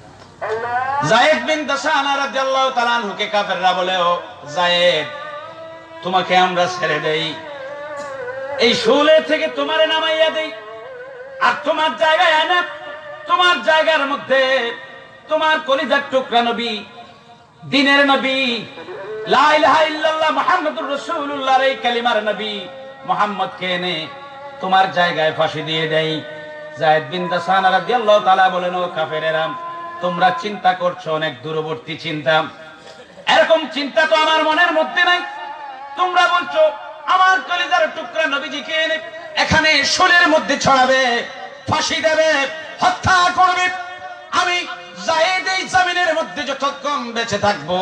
যায়েদ বিন তাসানা রাদিয়াল্লাহু তাআলা আনহুকে কাফেররা বলে, ও যায়েদ তোমাকে আমরা ছেড়ে দেই, এই শুলে থেকে তোমারে নামাইয়া দেই, আর তোমার জায়গায় আনা, তোমার জায়গার মধ্যে তোমার কলিজার টুকরা নবী, দ্বীনের নবী, লা ইলাহা ইল্লাল্লাহ মুহাম্মাদুর রাসূলুল্লাহর এই কালিমার নবী মুহাম্মদকে এনে তোমার জায়গায় ফাঁসি দিয়ে দেই। যায়েদ বিন তাসানা রাদিয়াল্লাহু তাআলা বলেন, ও কাফেরেরা তোমরা চিন্তা করছো অনেক দূরবর্তী চিন্তা, এরকম চিন্তা তো আমার মনের মধ্যে নাই। তোমরা বলছো আমার কলিজার টুকরা নবীজিকে এনে এখানে শুলের মধ্যে ছড়াবে, ফাঁসি দেবে, হত্যা করবে। আমি যায়েদ এই জমিনের মধ্যে যতক্ষণ বেঁচে থাকবো,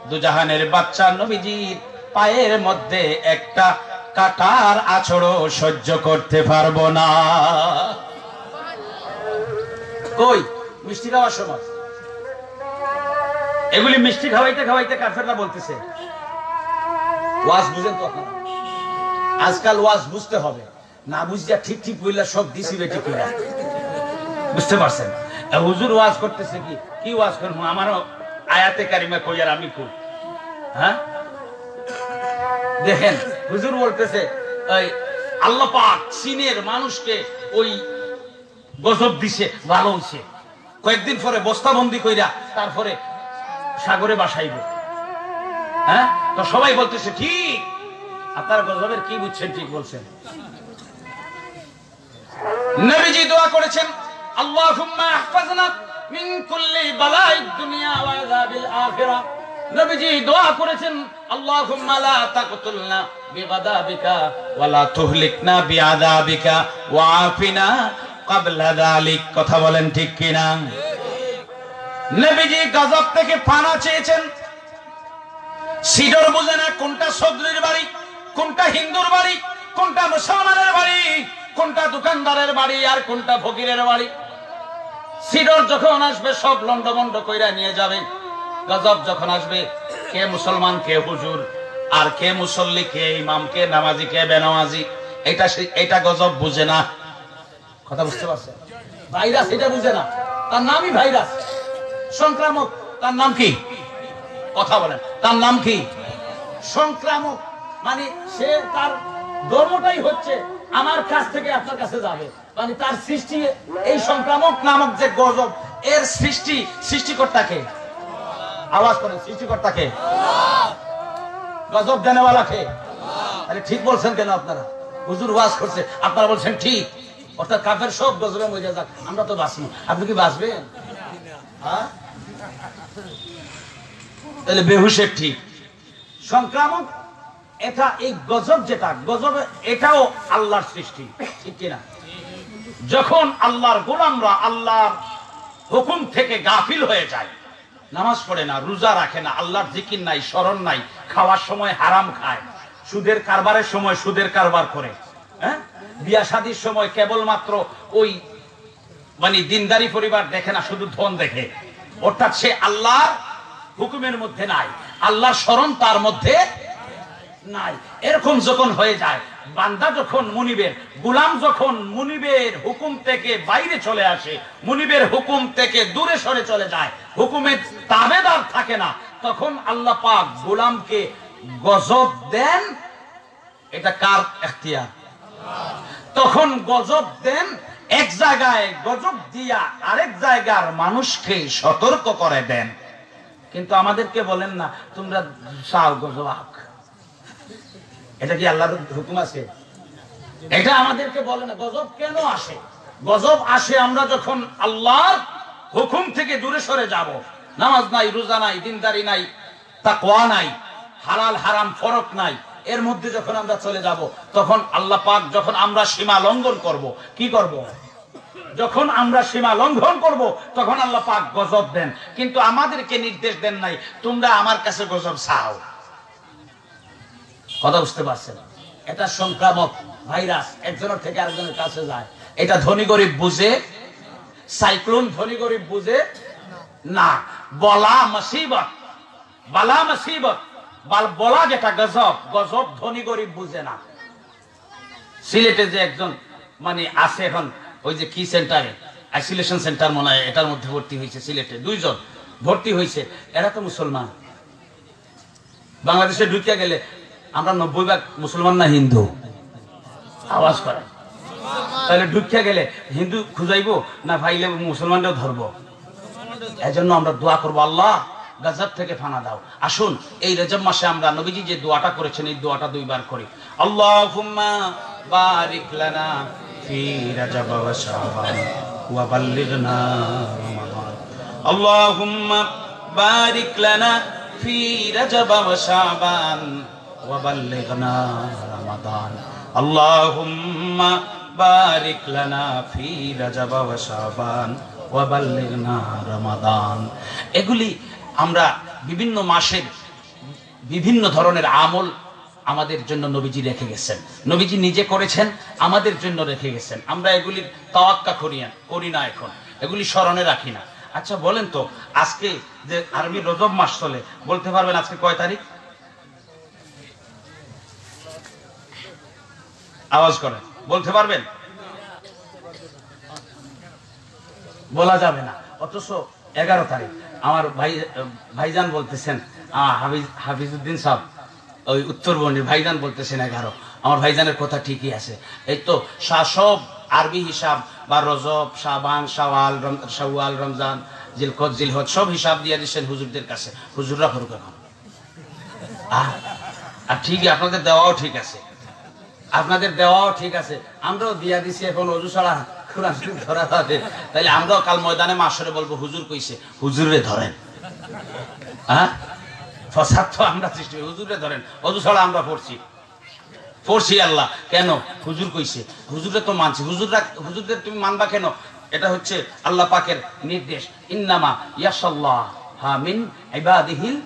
দুজাহানের বাচ্চা নবীজির পায়ের মধ্যে একটা কাটার আছড়ও সহ্য করতে পারবো না। কই মিষ্টি খাওয়ার সময় এগুলি মিষ্টি খাওয়াইতে খাওয়াইতে কাফেররা বলতেছে, ওয়াজ বুঝেন তো আপনারা, আজকাল ওয়াজ বুঝতে হবে, না বুঝিয়া ঠিক ঠিক বললে সব দিছি বেটি কইরা, বুঝতে পারছেন? হুজুর ওয়াজ করতেছে, কি কি ওয়াজ করবো, আমারও আয়াতে কারিমা কই আর আমি কই। হ্যাঁ দেখেন হুজুর বলতেছে, ওই আল্লাহ পাক চীনের মানুষকে ওই গজব দিছে, ভালো হইছে, কয়েকদিন পরে বস্তাবন্দি কইরা তারপরে সাগরে বাসাইব। হ্যাঁ তো সবাই বলতেছে ঠিক, আপনার গজবের কি বুঝছেন? ঠিক বলছেন। নবীজি দোয়া করেছেন, আল্লাহুম্মা ইহফাজনা মিন কুল্লি বালাইদ দুনিয়া ওয়া আযাবিল আখিরাহ। নবীজি দোয়া করেছেন, আল্লাহুম্মা লা তাকতুলনা বিগাদাবিকা ওয়া লা তুহলিকনা বিআযাবিকা ওয়া আফিনা ক্বাবলা যালিক। কথা বলেন ঠিক কি না? নবীজি গজব থেকে পানা চেয়েছেন। সিডর বুঝে না কোনটা সদরির বাড়ি, কোনটা হিন্দুর বাড়ি, কোনটা মুসলমানের বাড়ি, কোনটা দোকানদারের বাড়ি আর কোনটা ফকিরের বাড়ি। সিডর যখন আসবে সব লন্ডভন্ড কইরা নিয়ে যাবে। গজব যখন আসবে, কে মুসলমান কে হুজুর, আর কে মুসল্লি কে ইমাম, কে নামাজি কে বেনামাজি, এটা গজব বুঝে না। কথা বুঝতে পারছেন? ভাইরাস এটা বুঝে না, তার নামই ভাইরাস। সংক্রামক, তার নাম কি? কথা বলেন, তার নাম কি? সংক্রামক। মানে সে তার ধর্মটাই হচ্ছে আমার কাছ থেকে আপনার কাছে যাবে, মানে তার সৃষ্টি এই সংক্রামক নামক যে গজব, এর সৃষ্টিকর্তাকে, আওয়াজ করেন, সৃষ্টিকর্তাকে, গজব দেনেওয়ালাকে। আরে ঠিক বলছেন কেন আপনারা? হুজুর ওয়াজ করছে, আপনারা বলছেন ঠিক, অর্থাৎ কাফের সব গজবে মরে যাক, আমরা তো বাঁচি। আপনি কি বাঁচবেন? হ্যাঁ তাহলে বেহুশের ঠিক। সংক্রামক এটা, এই গজব যেটা গজব, এটাও আল্লাহর সৃষ্টি, ঠিক কিনা? যখন আল্লাহর গোলামরা আল্লাহর হুকুম থেকে গাফিল হয়ে যায়, নামাজ পড়ে না, রোজা রাখে না, আল্লাহর জিকির নাই, স্মরণ নাই, খাওয়ার সময় হারাম খায়, সুদের কারবারের সময় সুদের কারবার করে, হ্যাঁ বিয়া শাদীর সময় কেবলমাত্র ওই মানে দিনদারি পরিবার দেখে না, শুধু ধন দেখে, অর্থাৎ সে আল্লাহর হুকুমের মধ্যে নাই, আল্লাহর স্মরণ তার মধ্যে নাই। এরকম যখন হয়ে যায়, বান্দা যখন মুনিবের, গোলাম যখন মুনিবের হুকুম থেকে বাইরে চলে আসে, মুনিবের হুকুম থেকে দূরে সরে চলে যায়, হুকুমের তাবেদার থাকে না, তখন আল্লাহ পাক গোলামকে গজব দেন। এটা কার এখতিয়ার? তখন গজব দেন, এক জায়গায় গজব দিয়া আরেক জায়গার মানুষকে সতর্ক করে দেন। কিন্তু আমাদেরকে বলেন না তোমরা চাও গজব আক, এটা কি আল্লাহর হুকুম আছে? এটা আমাদেরকে বলে না। গজব কেন আসে? গজব আসে আমরা যখন আল্লাহর হুকুম থেকে দূরে সরে যাব, নামাজ নাই, রোজা নাই, দিনদারি নাই, তাকওয়া নাই, হালাল হারাম ফরক নাই, এর মধ্যে যখন আমরা চলে যাব তখন আল্লাহ পাক যখন আমরা সীমা লঙ্ঘন করব কি করব যখন আমরা সীমা লঙ্ঘন করব তখন আল্লাহ পাক গজব দেন কিন্তু আমাদেরকে নির্দেশ দেন নাই তোমরা আমার কাছে গজব চাও কথা বুঝতে পারছেন এটা সংক্রামক ভাইরাস একজনের থেকে আরেকজনের কাছে যায় এটা ধনী গরিব বুঝে সাইক্লোন ধনী গরিব বুঝে না বলা মুসিবত বালা মুসিবত বলা যেটা গজব গজব ধনী গরিব বুঝে না সিলেটে যে একজন মানে আছে এখন ওই যে কি সেন্টারে আইসোলেশন সেন্টার মনে হয় এটার মধ্যে ভর্তি হয়েছে সিলেটে 2 জন ভর্তি হয়েছে এরা তো মুসলমান বাংলাদেশে ঢুকে গেলে আমরা 90% মুসলমান না হিন্দু আওয়াজ করে তাহলে ঢুকে গেলে হিন্দু খুঁজাইবো না ভাইলে মুসলমানরাও ধরবো এজন্য আমরা দোয়া করবো আল্লাহ গজব থেকে ফানা দাও আসুন এই রজব মাসে আমরা নবীজি যে দোয়াটা করেছেন এই দোয়াটা 2 বার করি আল্লাহুম্মা বারিক লানা ফি রজব ওয়া শাবান ওয়া বাল্লিগনা রমাদান আল্লাহুম্মা বারিক লানা ফি রজব ওয়া শাবান ওয়া বাল্লিগনা রমাদান আল্লাহুম্মা বারিক লানা ফি রজব ওয়া শাবান ওয়া বাল্লিগনা রমাদান এগুলি আমরা বিভিন্ন মাসের বিভিন্ন ধরনের আমল আমাদের জন্য নবীজি রেখে গেছেন নবীজি নিজে করেছেন আমাদের জন্য রেখে গেছেন আমরা এগুলির তাওয়াক্কা করি না এখন এগুলি স্মরণে রাখি না আচ্ছা বলেন তো আজকে যে আরবি রজব মাস চলে বলতে পারবেন আজকে কয় তারিখ আওয়াজ করেন বলতে পারবেন বলা যাবে না অথচ 11 তারিখ আমার ভাইজান বলতেছেন হাফিজউদ্দিন সাহেব ওই উত্তরবঙ্গের ভাইজান বলতেছেন 11 আমার ভাইজানের কথা ঠিকই আছে এই তো সব আরবি হিসাব বা রজব শাবান শাওয়াল রমজান জিলকদ জিলহজ সব হিসাব দিয়ে দিচ্ছেন হুজুরদের কাছে হুজুররা করুক এখন আর ঠিকই আপনাদের দেওয়াও ঠিক আছে আমরাও দিয়া দিছি এখন অজু ছাড়া কোরআন শরীফ ধরা হবে তাহলে আমরাও কাল ময়দানে মাসরে বলবো হুজুর কইছে হুজুরে ধরেন ফসাদ তো আমরা সৃষ্টি হুজুরে ধরেন অজু ছাড়া আমরা পড়ছি আল্লাহ কেন হুজুর কইছে হুজুরে তো মানছি হুজুরদের তুমি মানবা কেন এটা হচ্ছে আল্লাহ পাকের নির্দেশ ইন্নামা ইয়াশাল্লাহা মিন ইবাদিহিল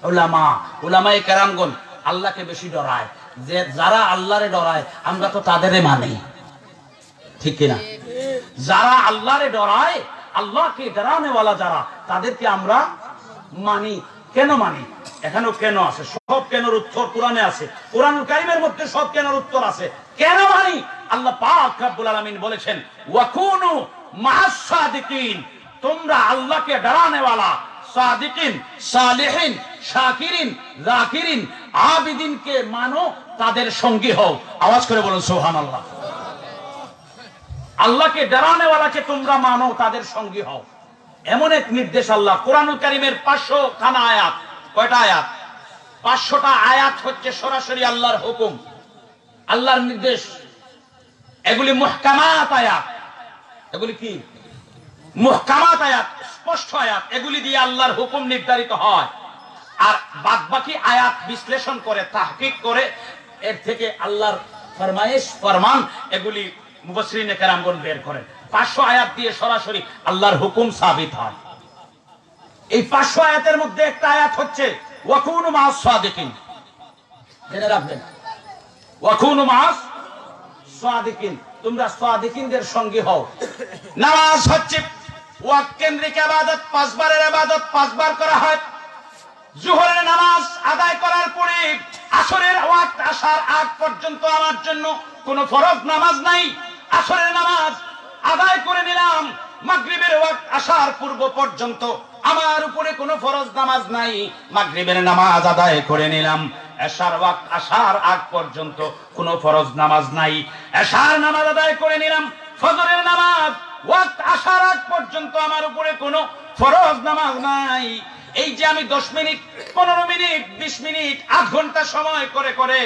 উলামা উলামায়ে কেরামগণ আল্লাহকে বেশি ডরায় যে যারা আল্লাহরে ডরায় আমরা তো তাদেরই মানি ঠিক কিনা যারা আল্লাহরে ডরায় আল্লাহকে ডরানেওয়ালা যারা তাদেরকে আমরা মানি কেন মানি এখানেও কেন আছে সব কেনর উত্তর কোরআনে আছে কোরআনুল কারীমের মধ্যে সব কেনর উত্তর আছে কেন মানি আল্লাহ পাক রব্বুল আলামিন বলেছেন ওয়াকুনু মাআস সাদিকিন তোমরা আল্লাহকে ডরানেওয়ালা সাদিকিন সালিহিন শাকিরিন যাকিরিন আবিদিনকে মানো তাদের সঙ্গী হও আওয়াজ করে বলুন সুবহানাল্লাহ আল্লাহকে ডরানেওয়ালাকে তোমরা মানো তাদের সঙ্গী হও এমন এক নির্দেশ আল্লাহ কোরআনুল কারীমের 500 খানা আয়াত কয়টা আয়াত 500টা আয়াত হচ্ছে সরাসরি আল্লাহর হুকুম আল্লাহর নির্দেশ এগুলি মুহকামাত আয়াত এগুলি কি মুহকামাত আয়াত স্পষ্ট আয়াত এগুলি দিয়ে আল্লাহর হুকুম নির্ধারিত হয় আর বাদবাকি আয়াত বিশ্লেষণ করে তাহকিক করে এর থেকে আল্লাহর ফরমায়েশ ফরমান এগুলি মুফাসসিরিনে কেরামগণ বের করেন 500 আয়াত দিয়ে সরাসরি আল্লাহর হুকুম সাবিত হয় এই 500 আয়াতের মধ্যে একটা আয়াত হচ্ছে ওয়াকুনু মাআস সাদিকিন জেনে রাখবেন ওয়াকুনু মাআস সাদিকিন তোমরা সাদিকিনদের সঙ্গী হও নামাজ হচ্ছে ওয়াক্ত কেন্দ্রিক ইবাদত 5 বারের ইবাদত 5 বার করা হয় যোহরের নামাজ আদায় করার পরে আসরের ওয়াক্ত আসার আগ পর্যন্ত আমার জন্য কোনো ফরজ নামাজ নাই আসরের নামাজ আদায় করে নিলাম মাগরিবের ওয়াক্ত আসার পূর্ব পর্যন্ত আমার উপরে কোনো ফরজ নামাজ নাই মাগরিবের নামাজ আদায় করে নিলাম এশার ওয়াক্ত আসার আগ পর্যন্ত কোনো ফরজ নামাজ নাই এশার নামাজ আদায় করে নিলাম ফজরের নামাজ ওয়াক্ত আসার আগ পর্যন্ত আমার উপরে কোনো ফরজ নামাজ নাই এই যে আমি 10 মিনিট 15 মিনিট 20 মিনিট আধ ঘন্টা সময় করে করে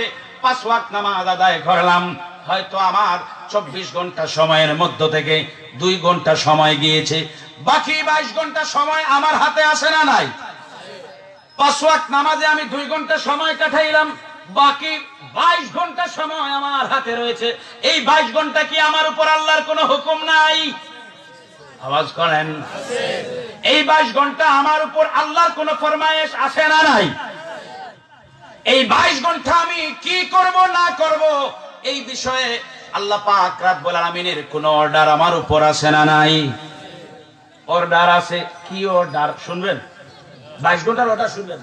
5 ওয়াক্ত নামাজ আদায় করলাম হয়তো আমার 24 ঘন্টা সময়ের মধ্য থেকে 2 ঘন্টা সময় গিয়েছে বাকি 22 ঘন্টা সময় আমার হাতে আসে না নাই 5 ওয়াক্ত নামাজে আমি 2 ঘন্টা সময় কাটাইলাম বাকি 22 ঘন্টা সময় আমার হাতে রয়েছে। এই 22 ঘন্টা কি আমার উপর আল্লাহর কোনো হুকুম নাই? আওয়াজ করেন। এই 22 ঘন্টা আমার উপর আল্লাহর কোনো ফরমায়েশ আছে না নাই? এই 22 ঘন্টা আমি কি করব না করব এই বিষয়ে আল্লাহ পাক রব্বুল আলামিনের কোন অর্ডার আমার উপর আছে না নাই? অর্ডার আছে। কি অর্ডার শুনবেন? 22 ঘন্টার অর্ডার শুনবেন।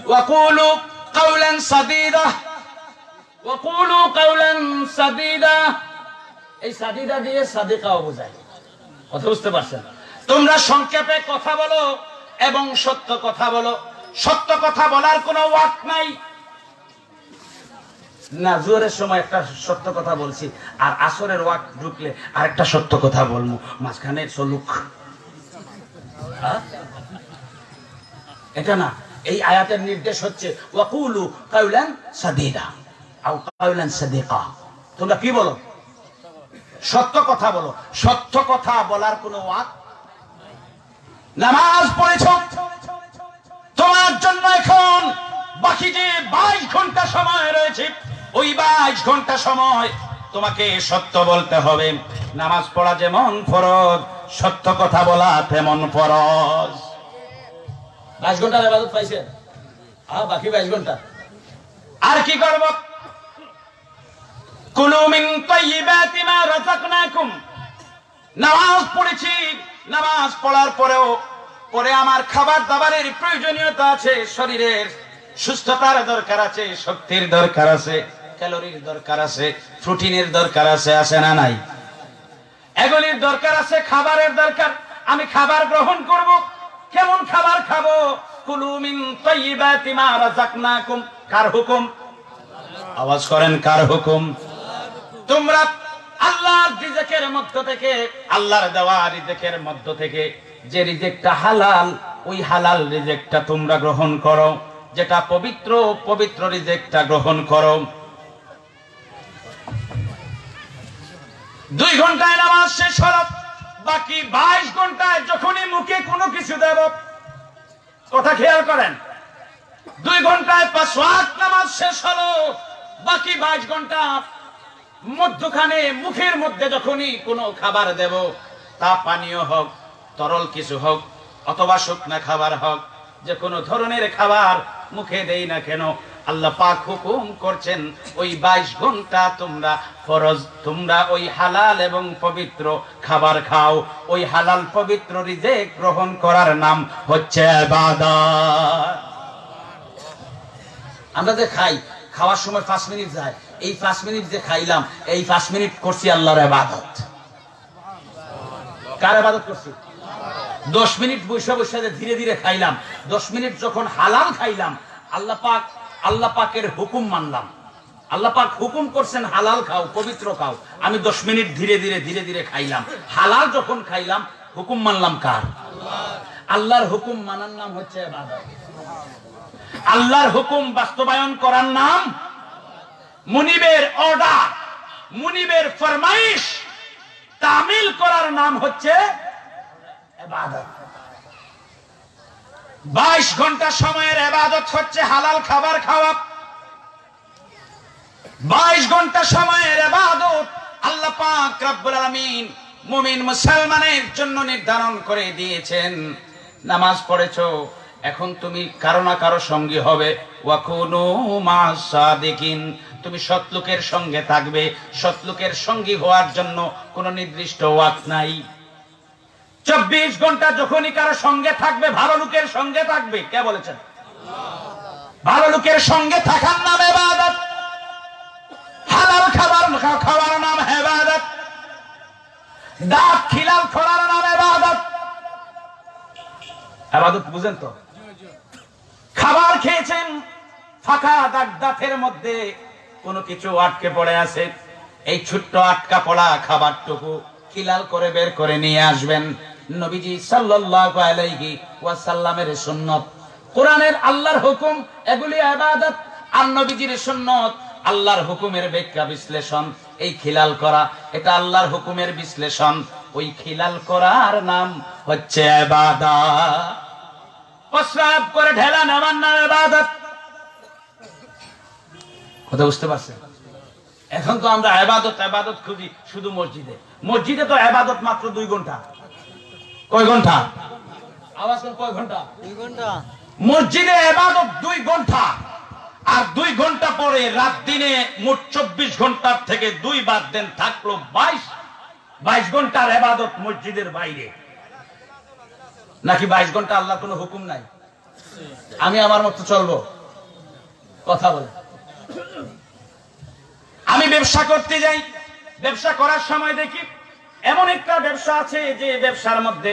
ওয়াকুলু কাওলান সাদীদা, ওয়াকুলু কাওলান সাদীদা। এই সাদীদা দিয়ে সাদিকাও বোঝায়। কথা বুঝতে পারছেন? তোমরা সংক্ষেপে কথা বলো এবং সত্য কথা বলো। সত্য কথা বলার কোনো ওয়াক্ত নাই। না, জোহরের সময় একটা সত্য কথা বলছি, আর আসরের ওয়াক্ত ঢুকলে আরেকটা সত্য কথা বলবো, মাঝখানে চলুক। এটা না, এই আয়াতের নির্দেশ হচ্ছে ওয়াকুলু কাওলান সাদীদা আও কাওলান সাদিকা। তোমরা কি বলো? সত্য কথা বলো। সত্য কথা বলার কোনো ওয়াক্ত। নামাজ পড়েছো, তোমার জন্য এখন বাকি যে 22 ঘন্টা সময় রয়েছে, ওই 22 ঘন্টা সময় তোমাকে সত্য বলতে হবে। নামাজ পড়া যেমন ফরজ, সত্য কথা বলা তেমন ফরজ। 22 ঘন্টার ইবাদত পাইছেন, আর বাকি 22 ঘন্টা আর কি করব? কুলু মিন তাইয়্যিবাতি মা রাযাকনাকুম। নামাজ পড়েছি, নামাজ পড়ার পরেও পরে আমার খাবার দাবারের প্রয়োজনীয়তা আছে, শরীরের সুস্থতার দরকার আছে, শক্তির দরকার আছে, ক্যালোরির দরকার আছে, প্রোটিনের দরকার আছে, আছে না নাই? এগুলির দরকার আছে, খাবারের দরকার। আমি খাবার গ্রহণ করব, কেমন খাবার খাবো? কুলু মিন তাইয়্যিবাতি মা রাযাকনাকুম। কার হুকুম? আওয়াজ করেন, কার হুকুম? তোমরা আল্লাহর রিজিকের মধ্য থেকে, আল্লাহর দেওয়া রিজিকের মধ্য থেকে যে রিজিকটা হালাল, ওই হালাল রিজিকটা তোমরা গ্রহণ করো। যেটা পবিত্র, পবিত্র রিজিকটা গ্রহণ করো। 2 ঘন্টায় নামাজ শেষ হলো, বাকি 22 ঘন্টায় যখনই মুখে কোনো কিছু দেব, কথা খেয়াল করেন, 2 ঘন্টায় 5 ওয়াক্ত নামাজ শেষ হলো, বাকি 22 ঘন্টা মধ্যখানে মুখের মধ্যে যখনই কোনো খাবার দেব, তা পানীয় হোক, তরল কিছু হোক, অথবা শুকনা খাবার হোক, যে কোনো ধরনের খাবার মুখে দেই না কেন, আল্লাহ পাক হুকুম করছেন ওই 22 ঘন্টা তোমরা ফরজ, তোমরা ওই হালাল এবং পবিত্র খাবার খাও। ওই হালাল পবিত্র রিজিক গ্রহণ করার নাম হচ্ছে ইবাদত। আমরা যে খাই, খাওয়ার সময় 5 মিনিট যায়, এই 5 মিনিট যে খাইলাম, এই 5 মিনিট করছি আল্লাহর ইবাদত। কার ইবাদত করছি? 10 মিনিট বসে বসে ধীরে ধীরে খাইলাম, 10 মিনিট যখন হালাল খাইলাম, আল্লাহ পাকের হুকুম মানলাম। আল্লাহ পাক হুকুম করছেন হালাল খাও, পবিত্র খাও। আমি 10 মিনিট ধীরে ধীরে ধীরে ধীরে খাইলাম, হালাল যখন খাইলাম, হুকুম মানলাম কার? আল্লাহর হুকুম মানার নাম হচ্ছে ইবাদত। আল্লাহর হুকুম বাস্তবায়ন করার নাম, মুনিবের অর্ডার, মুনিবের ফরমাইশ তামিল করার নাম হচ্ছে ইবাদত। 22 ঘন্টা সময়ের ইবাদত হচ্ছে হালাল খাবার খাওয়া। 22 ঘন্টা সময়ের ইবাদত আল্লাহ পাক রব্বুল আলামিন মুমিন মুসলমানের জন্য নির্ধারণ করে দিয়েছেন। নামাজ পড়েছো, এখন তুমি কারো না কারো সঙ্গী হবে। ওয়াকুনু মা'আস সাদিকিন। তুমি সৎ লোকের সঙ্গে থাকবে। সৎ লোকের সঙ্গী হওয়ার জন্য কোনো নির্দিষ্ট ওয়াক্ত নাই। 24 ঘন্টা যখনই কারো সঙ্গে থাকবে, ভালো লোকের সঙ্গে থাকবে। কে বলেছেন? ভালো লোকের সঙ্গে থাকার নাম ইবাদত। হালাল খাবার খাওয়ার নাম ইবাদত। দাঁত খিলাল করার নাম ইবাদত। ইবাদত বুঝেন তো? খাবার খেয়েছেন, ফাঁকা দাঁতের মধ্যে কোনো কিছু আটকে পড়ে আছে, এই ছোট্ট আটকা পড়া খাবারটুকু খিলাল করে বের করে নিয়ে আসবেন। নবীজি সাল্লাল্লাহু আলাইহি ওয়াসাল্লামের সুন্নাত, কোরআনের আল্লাহর হুকুম, এগুলি ইবাদত। আর নবীজির সুন্নাত, আল্লাহর হুকুমের ব্যাখ্যা বিশ্লেষণ। এই খিলাল করা, এটা আল্লাহর হুকুমের বিশ্লেষণ। ওই খিলাল করার নাম হচ্ছে ইবাদত। প্রস্রাব করে ঢেলা নেওয়ার নাম ইবাদত। কথা বুঝতে পারছেন? এখন তো আমরা ইবাদত খুঁজি শুধু মসজিদে। মসজিদে তো ইবাদত মাত্র 2 ঘন্টা। কয় ঘন্টা? আওয়াজ করেন, কয় ঘন্টা? 2 ঘন্টা। মসজিদে ইবাদত 2 ঘন্টা, আর 2 ঘন্টা পরে রাত দিনে মোট 24 ঘন্টার থেকে 2 বাদ দেন, থাকলো 22 ঘন্টার ইবাদত মসজিদের বাইরে। নাকি 22 ঘন্টা আল্লাহর কোনো হুকুম নাই? আমি আমার মতো চলবো? কথা বলে। আমি ব্যবসা করতে যাই, ব্যবসা করার সময় দেখি এমন একটা ব্যবসা আছে যে ব্যবসার মধ্যে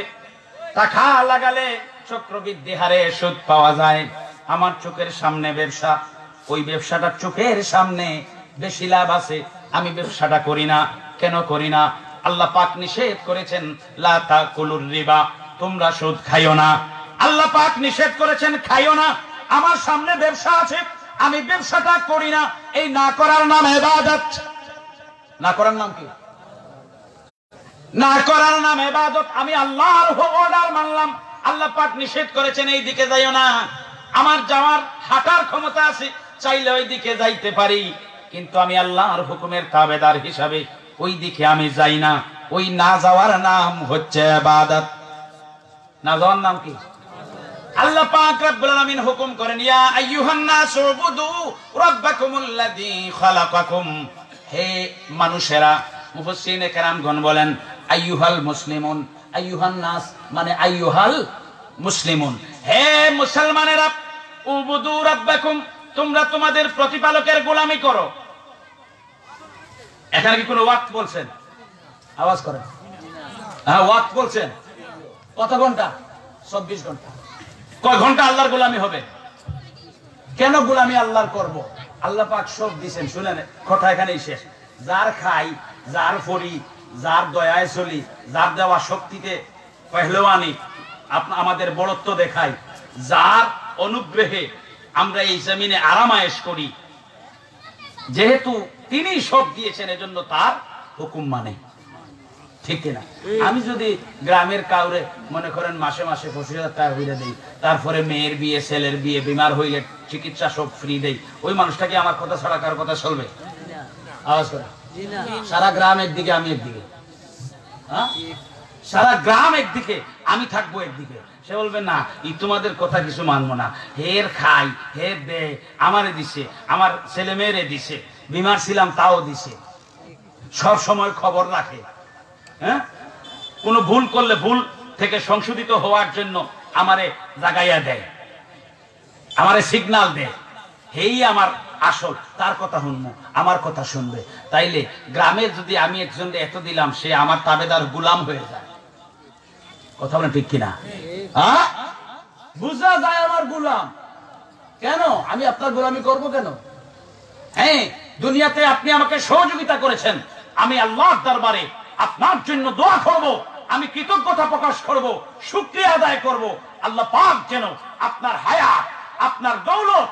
টাকা লাগালে চক্রবৃদ্ধি হারে সুদ পাওয়া যায়। আমার চোখের সামনে ব্যবসা, ওই ব্যবসাটার চোখের সামনে বেশি লাভ আছে, আমি ব্যবসাটা করি না। কেন করি না? আল্লাহ পাক নিষেধ করেছেন, লা তাকুলুর রিবা, তোমরা সুদ খাইও না। আল্লাহ পাক নিষেধ করেছেন খাইও না। আমার সামনে ব্যবসা আছে, আমি ব্যবসাটা করি না। এই না করার নাম ইবাদত। না করার নাম কি? না করার নাম ইবাদত। আমি আল্লাহর অর্ডার মানলাম, আল্লাহ পাক নিষেধ করেছেন এই দিকে যাইও না। আমার যাওয়ার হাঁটার ক্ষমতা আছে, চাইলে ওই দিকে যাইতে পারি, কিন্তু আমি আল্লাহর হুকুমের তাবেদার হিসাবে ওই দিকে আমি যাই না। ওই না যাওয়ার নাম হচ্ছে ইবাদত। না যাওয়ার নাম কি? আল্লাহ পাক রব্বুল আলামিন হুকুম করেন, ইয়া আইয়ুহান নাস উবুদু রাব্বাকুমুল্লাযী খালাকাকুম। হে মানুষেরা, মুফাসসিরিনে কেরামগণ বলেন আইয়ুহাল মুসলিমুন, আইয়ুহান নাস মানে আইয়ুহাল মুসলিমুন, হে মুসলমানেরা, উবুদু রাব্বাকুম, তোমরা তোমাদের প্রতিপালকের গোলামি করো। এখানে কি কোনো ওয়াক্ত বলছেন? আওয়াজ করেন। হ্যাঁ, ওয়াক্ত বলছেন। কত ঘন্টা? 24 ঘন্টা। কয় ঘন্টা আল্লাহর গোলামি হবে? কেন গোলামি আল্লাহর করব? আল্লাহ পাক সব দিবেন। শুনেন, কথা এখানেই শেষ। যার খাই, যার ফরি, যার দয়ায় চলি, যার দেওয়া শক্তিতে পহলওয়ানি আমাদের বড়ত্ব দেখাই, যার অনুগ্রহে আমরা এই জমিনে আরামায়েশ করি, যেহেতু তিনি সব দিয়েছেন, এজন্য তার হুকুম মানে। ঠিক কিনা? আমি যদি গ্রামের কাউরে মনে করেন মাসে মাসে 25,000 টাকা হইলে দেই, তারপরে মেয়ের বিয়ে, ছেলের বিয়ে, বিমার হইলে চিকিৎসা সব ফ্রি দেই, ওই মানুষটা কি আমার কথা ছাড়া কার কথা চলবে? আওয়াজ করে। সারা গ্রাম একদিকে, আমি একদিকে। হ্যাঁ, সারা গ্রাম একদিকে, আমি থাকবো একদিকে। সে বলবে না, ই তোমাদের কথা কিছু মানবো না। হের খাই, হের দে, আমারে দিছে, আমার ছেলে মেয়েরে দিছে, বিমার ছিলাম তাও দিছে, সব সময় খবর রাখে। হ্যাঁ, কোন ভুল করলে ভুল থেকে সংশোধিত হওয়ার জন্য আমারে জাগাইয়া দেয়, আমারে সিগন্যাল দেয়। হেই আমার আসল, তার কথা শুনবো, আমার কথা শুনবে। তাইলে গ্রামে যদি আমি একজন এত দিলাম, সে আমার তাবেদার গোলাম হয়ে যায়। কথা বলেন ঠিক কিনা? হ্যাঁ, বুঝা যায় আমার গোলাম। কেন আমি আপনার গোলামি করব কেন? হ্যাঁ, দুনিয়াতে আপনি আমাকে সহযোগিতা করেছেন, আমি আল্লাহর দরবারে আপনার জন্য দোয়া করব, আমি কৃতজ্ঞতা প্রকাশ করব, শুকরিয়া আদায় করব। আল্লাহ পাক যেন আপনার হায়াত, আপনার দৌলত,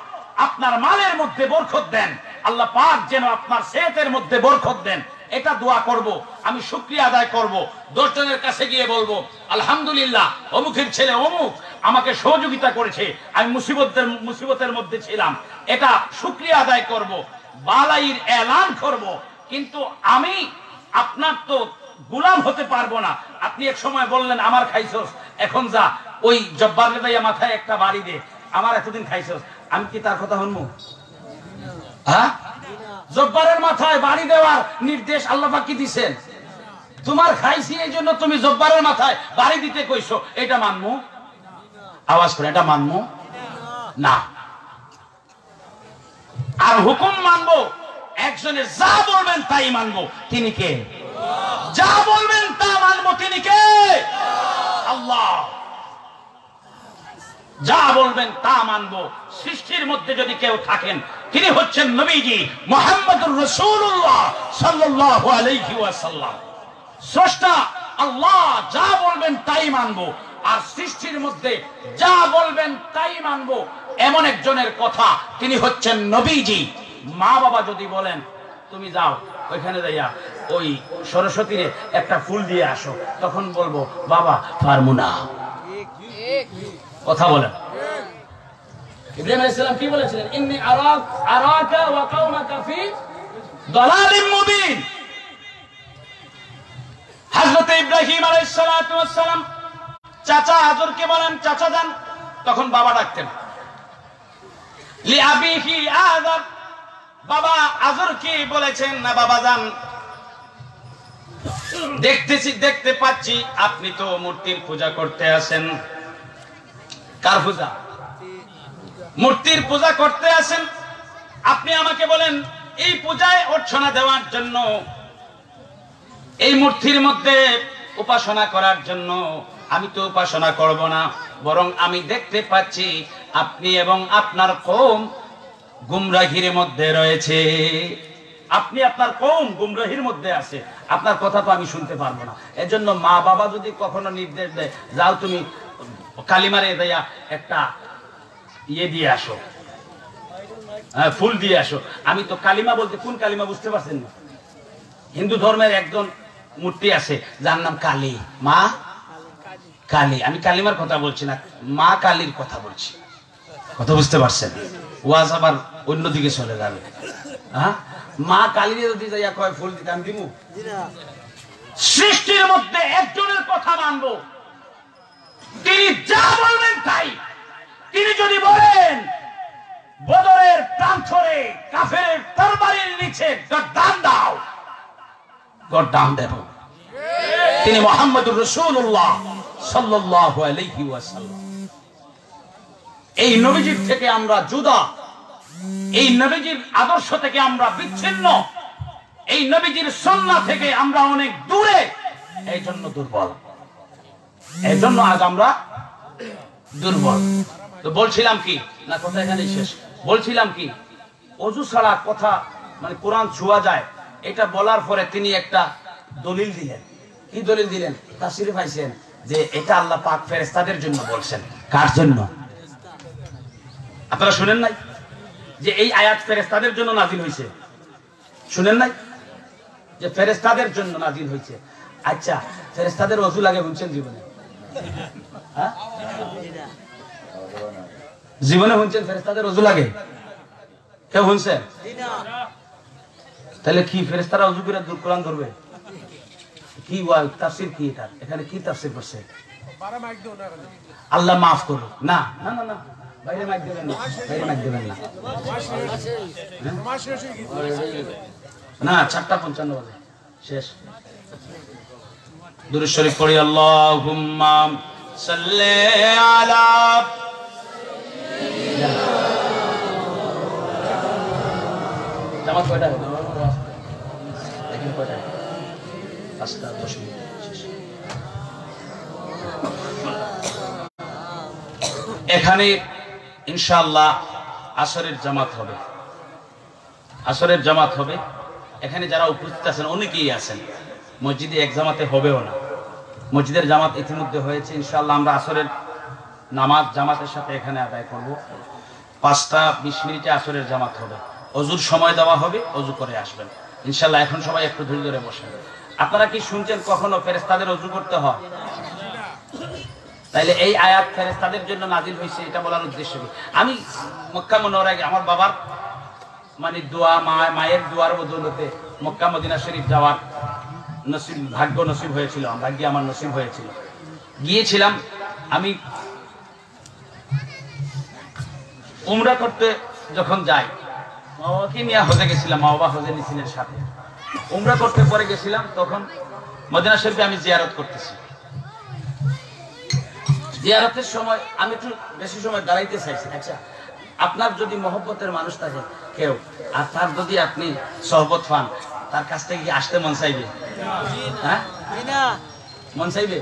আপনার মালের মধ্যে বরকত দেন। আল্লাহ পাক যেন আপনার সেহতের মধ্যে বরকত দেন, এটা দোয়া করব, আমি শুকরিয়া আদায় করব। 10 জনের কাছে গিয়ে বলবো, আলহামদুলিল্লাহ অমুকের ছেলে অমুক আমাকে সহযোগিতা করেছে, আমি মুসিবতের মধ্যে ছিলাম, এটা শুকরিয়া আদায় করব, বালাইর এলান করব। কিন্তু আমি আপনার তো গোলাম হতে পারবো না। আপনি এক সময় বললেন আমার খাইছস, এখন যা ওই জব্বারের ভাইয়া মাথায় একটা বাড়ি দে, আমার এতদিন খাইছস, আমি কি তার কথা শুনবো? হ্যাঁ, জব্বারের মাথায় বাড়ি দেওয়ার নির্দেশ আল্লাহ পাক কি দিবেন? তোমার খাইছি এই জন্য তুমি জব্বারের মাথায় বাড়ি দিতে কইছো, এটা মানমু? আওয়াজ করে, এটা মানমু না। আর হুকুম মানবো, একজনের যা বলবেন তাই মানবো, তিনি কে? যা বলবেন তা মানবো, তিনি কে? আল্লাহ। যা বলবেন তা মানবো। সৃষ্টির মধ্যে যদি কেউ থাকেন, তিনি হচ্ছেন নবীজি মুহাম্মদুর রাসূলুল্লাহ সাল্লাল্লাহু আলাইহি ওয়াসাল্লাম। স্রষ্টা আল্লাহ যা বলবেন তাই মানবো, আর সৃষ্টির মধ্যে যা বলবেন তাই মানবো, এমন একজনের কথা, তিনি হচ্ছেন নবীজি। মা বাবা যদি বলেন তুমি যাও ওইখানে যাইয়া ওই সরস্বতীর একটা ফুল দিয়ে আসো, তখন বলবো বাবা পারবো না। কথা বলেন, ইব্রাহিম আলাইহিস সালাম কি বলেছিলেন? ইন্নী আরাকা ওয়া কওমাকা ফি দালালিম মুবিন। হযরত ইব্রাহিম আলাইহিস সালাতু ওয়াস সালাম চাচা আযরকে বলেন, চাচা যান, তখন বাবা ডাকতেন। লি আবিহি আযর, বাবা আযরকে বলেছেন, না বাবা যান, দেখতে পাচ্ছি আপনি তো মূর্তির পূজা করতে আছেন। কার পূজা? মূর্তির পূজা করতে আছেন। আপনি আমাকে বলেন এই পূজায় অর্চনা দেওয়ার জন্য, এই মূর্তির মধ্যে উপাসনা করার জন্য। আমি তো উপাসনা করব না, বরং আমি দেখতে পাচ্ছি আপনি এবং আপনার কওম গুমরাহির মধ্যে রয়েছে। আপনি আপনার কওম গুমরাহির মধ্যে আছে, আপনার কথা তো আমি শুনতে পারবো না। এজন্য মা বাবা যদি কখনো নির্দেশ দেয়, যাও তুমি কালিমারে দেয়া একটা ইয়ে দিয়ে আসো, ফুল দিয়ে আসো। আমি তো কালিমা বলতে কোন কালিমা বুঝতে পারছেন না? হিন্দু ধর্মের একজন মূর্তি আছে যার নাম কালী, মা কালী। আমি কালিমার কথা বলছি না, মা কালীর কথা বলছি। কথা বুঝতে পারছেন? ওয়াজ আবার অন্যদিকে চলে যাবে। হ্যাঁ, মা কালীর যদি যাইয়া কয় ফুল দিতে আমি দিমু? সৃষ্টির মধ্যে একজনের কথা মানবো, তিনি যা বলবেন তাই। তিনি যদি বলেন বদরের প্রান্তরে কাফেরের তরবারির নিচে গর্দান দাও, গর্দান দেব। তিনি মুহাম্মদুর রাসূলুল্লাহ সাল্লাল্লাহু আলাইহি ওয়াসাল্লাম। এই নবীজির থেকে আমরা জুদা, এই নবীজির আদর্শ থেকে আমরা বিচ্ছিন্ন, এই নবীজির সুন্নাহ থেকে আমরা অনেক দূরে। এই জন্য দুর্বল, এই জন্য আজ আমরা দুর্বল। তো বলছিলাম কি না, কথা এখানে শেষ। বলছিলাম কি, ওযু ছাড়া কথা মানে কোরআন ছোঁয়া যায়, এটা বলার পরে তিনি একটা দলিল দিলেন। কি দলিল দিলেন? তাফসীরে পাইছেন যে এটা আল্লাহ পাক ফেরেশতাদের জন্য বলছেন। কার জন্য? আপনারা শুনেন নাই যে এই আয়াত ফেরেশতাদের জন্য নাজিল হয়েছে? শুনেন নাই যে ফেরেশতাদের জন্য নাজিল হয়েছে? আচ্ছা, ফেরেশতাদের ওযু লাগে শুনছেন জীবনে? হ্যাঁ, জীবনে শুনছেন ফেরেশতাদের ওযু লাগে? কেউ শুনছেন? তাহলে কি ফেরেশতারা ওযু করে কোরআন ধরবে? কি তাফসীর কি এটা? এখানে কি তাফসীর করছে? আল্লাহ মাফ করুক। না না না না, বাইরে মাইক দেবেন না, বাইরে মাইক দেবেন না। না, 4:55 বাজে শেষ। দুরূদ শরীফ পড়ি। আল্লাহুম্মা সাল্লি আলা জামাত কয়টা হবে? দেখেন কয়টা? 5:10 মিনিট শেষ। এখানে ইনশাআল্লাহ আসরের জামাত হবে, আসরের জামাত হবে। এখানে যারা উপস্থিত আছেন অনেকেই আছেন, মসজিদে এক জামাতে হবেও না। মসজিদের জামাত ইতিমধ্যে হয়েছে। ইনশাআল্লাহ আমরা আসরের নামাজ জামাতের সাথে এখানে আদায় করব। 5:20 মিনিটে আসরের জামাত হবে। ওযুর সময় দেওয়া হবে, ওযু করে আসবেন ইনশাআল্লাহ। এখন সবাই একটু ধৈর্য ধরে বসেন। আপনারা কি শুনছেন কখনো ফেরেশতাদের ওযু করতে হয়? তাইলে এই আয়াত ফেরেশতাদের জন্য নাজিল হয়েছে, এটা বলার উদ্দেশ্য কি? আমি মক্কা মুনাওয়ারায় আমার বাবার মানে দোয়া, মায়ের দোয়ার বদৌলতে মক্কা মদিনা শরীফ যাওয়ার ভাগ্য নসিব হয়েছিল, ভাগ্য আমার নসিব হয়েছিল। গিয়েছিলাম আমি উমরা করতে। যখন যাই, মা বাবাকে নিয়ে হজে গেছিলাম, মা বাবা হজে নিছিলেন সাথে। উমরা করতে পরে গেছিলাম, তখন মদিনা শরীফে আমি জিয়ারত করতেছি। জিয়ারতের সময় আমি একটু বেশি সময় দাঁড়াইতে চাইছি। আচ্ছা, আপনার যদি মহব্বতের মানুষ থাকে কেউ, আর তার যদি আপনি সহবত পান, তার কাছ থেকে কি আসতে মন চাইবে? হ্যাঁ, মন চাইবে?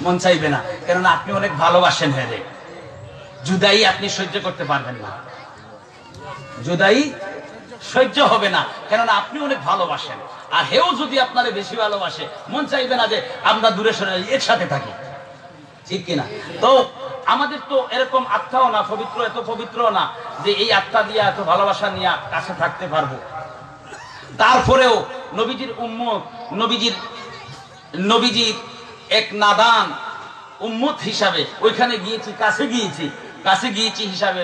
মন চাইবে না, কেননা আপনি অনেক ভালোবাসেন। হেরে জুদাই আপনি সহ্য করতে পারবেন না, জুদাই সহ্য হবে না, কেননা আপনি অনেক ভালোবাসেন। আর হেও যদি আপনারে বেশি ভালোবাসে, মন চাইবে না যে আমরা দূরে সরে একসাথে থাকি, ঠিক কিনা? তো আমাদের তো এরকম আত্মাও না পবিত্র, এত পবিত্র না যে এই আত্মা দিয়ে এত ভালোবাসা নিয়ে কাছে থাকতে পারবো। তারপরেও নবীজির উম্মত, নবীজির এক নাদান উম্মত হিসাবে ওইখানে গিয়েছি, কাছে গিয়েছি। কাছে গিয়েছি হিসাবে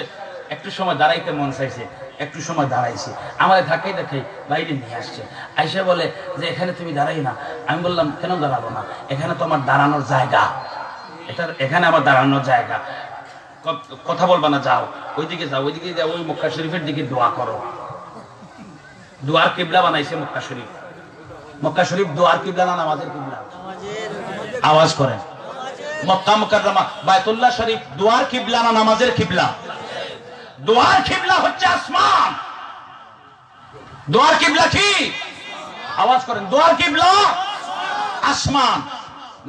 একটু সময় দাঁড়াইতে মন চাইছে, একটু সময় দাঁড়াইছি, আমাদের ধাক্কাই দেখাই বাইরে নিয়ে আসছে, আইসা বলে যে এখানে তুমি দাঁড়াই না। আমি বললাম কেন দাঁড়াবো না, এখানে তো আমার দাঁড়ানোর জায়গা, এখানে আমার দাঁড়ানোর জায়গা, কথা বলবা না, যাও ওইদিকে যাও, ওইদিকে যাও, ওই মক্কা শরীফের দিকে দোয়া করো। দোয়ার কিবলা বানাইছে মক্কা শরীফ। মক্কা শরীফ দোয়ার কিবলা না নামাজের কিবলা? আওয়াজ করেন। মক্কা মুকাররমা বায়তুল্লাহ শরীফ দোয়ার কিবলা না নামাজের কিবলা? দোয়ার কিবলা হচ্ছে আসমান। দোয়ার কিবলা কি? আওয়াজ করেন। দোয়ার কিবলা আসমান,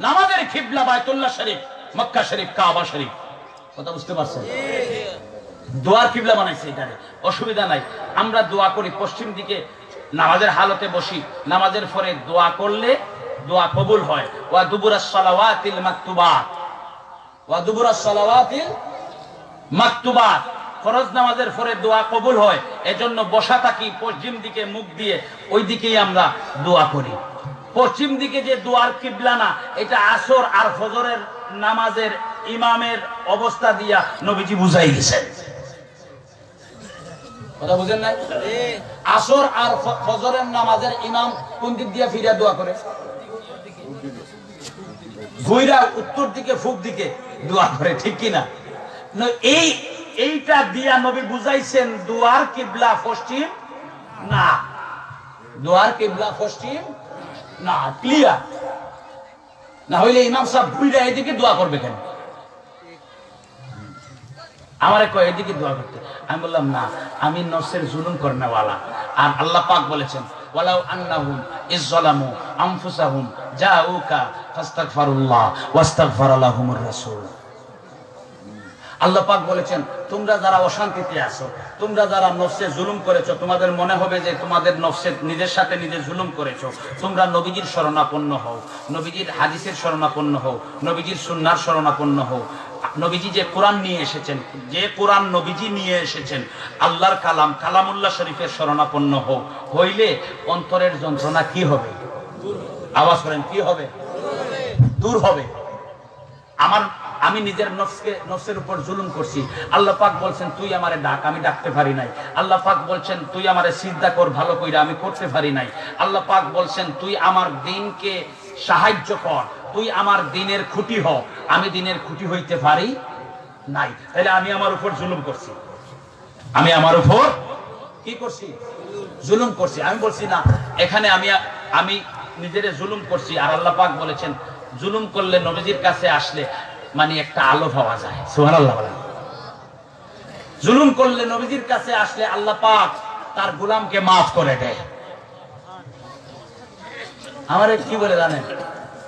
নামাজের কিবলা বায়তুল্লাহ শরীফ, মক্কা শরীফ, কাবা শরীফ। কথা বুঝতে পারছেন? দোয়ার কিবলা বানাইছে এখানে, অসুবিধা নাই। আমরা দোয়া করি পশ্চিম দিকে, নামাজের হালতে বসি, নামাজের পরে দোয়া করলে দোয়া কবুল হয়। ওয়া দুবুরাস সালাওয়াতিল মাকতুবাত, ওয়া দুবুরাস সালাওয়াতিল মাকতুবাত, ফরজ নামাজের পরে দোয়া কবুল হয়। এজন্য বসা থাকি পশ্চিম দিকে মুখ দিয়ে, ওই দিকেই আমরা দোয়া করি। পশ্চিম দিকে যে দোয়ার কিবলা না, এটা আসর আর ফজরের নামাজের ইমামের অবস্থা দিয়া নবীজি বুঝাই দিয়েছেন। কথা বুঝেন নাই? আসর আর ফজরের নামাজের ইমাম কোন দিক দিয়ে ফিরে দোয়া করে? ঘুইরা উত্তর দিকে, ফুক দিকে দোয়া করে, ঠিক কিনা? এইটা দিয়া নবী বুঝাইছেন দোয়ার কিবলা পশ্চিম না, দোয়ার কিবলা পশ্চিম না। ক্লিয়ার? না হইলে ইমাম সাহেব ঘুইরা এইদিকে দোয়া করবে কেন? আমারে কয় এদিকে দোয়া করতে। আমি বললাম না, আমি নফসের জুলুম করনেওয়ালা। আর আল্লাহ পাক বলেছেন ওয়ালাউ আন্নাহুম ইযলামু আনফুসাহুম জাউকা ফাস্তাগফিরুল্লাহ ওয়াস্তাগফারা লাহুমুর রাসূল। আল্লাহ পাক বলেছেন তোমরা যারা অশান্তিতে আছো, তোমরা যারা নফসে জুলুম করেছো, তোমাদের মনে হবে যে তোমাদের নফসে নিজের সাথে নিজে জুলুম করেছো, তোমরা নবীজির শরণাপন্ন হও, নবীজির হাদিসের শরণাপন্ন হও, নবীজির সুন্নাহর শরণাপন্ন হও। নবীজি যে কোরআন নিয়ে এসেছেন, যে কোরআন নবীজি নিয়ে এসেছেন, আল্লাহর কালাম, কালামুল্লাহ শরীফের শরণাপন্ন হও। হইলে অন্তরের যন্ত্রণা কি হবে? আওয়াজ করেন, কি হবে? দূর হবে। আমি নিজের নফসের উপর জুলুম করছি। আল্লাহ পাক বলছেন তুই আমারে ডাক, আমি ডাকতে পারি নাই। আল্লাহ পাক বলছেন তুই আমারে সিজদা কর ভালো কইরা, আমি করতে পারি নাই। আল্লাহ পাক বলছেন তুই আমার দ্বীনকে সাহায্য কর, তুই আমার দ্বীনের খুঁটি হ, আমি দ্বীনের খুঁটি হইতে পারি নাই। তাহলে আমি আমার উপর জুলুম করছি, আমি আমার উপর কি করছি? জুলুম করছি। আমি বলছি না এখানে আমি নিজেরে জুলুম করছি। আর আল্লাহ পাক বলেছেন জুলুম করলে নবীজির কাছে আসলে মানে একটা আলো পাওয়া যায়। সুবহানাল্লাহ বলেন। জুলুম করলে নবীজির কাছে আসলে আল্লাহ পাক তার গোলামকে মাফ করে দেয়। আমারে কি বলে জানেন?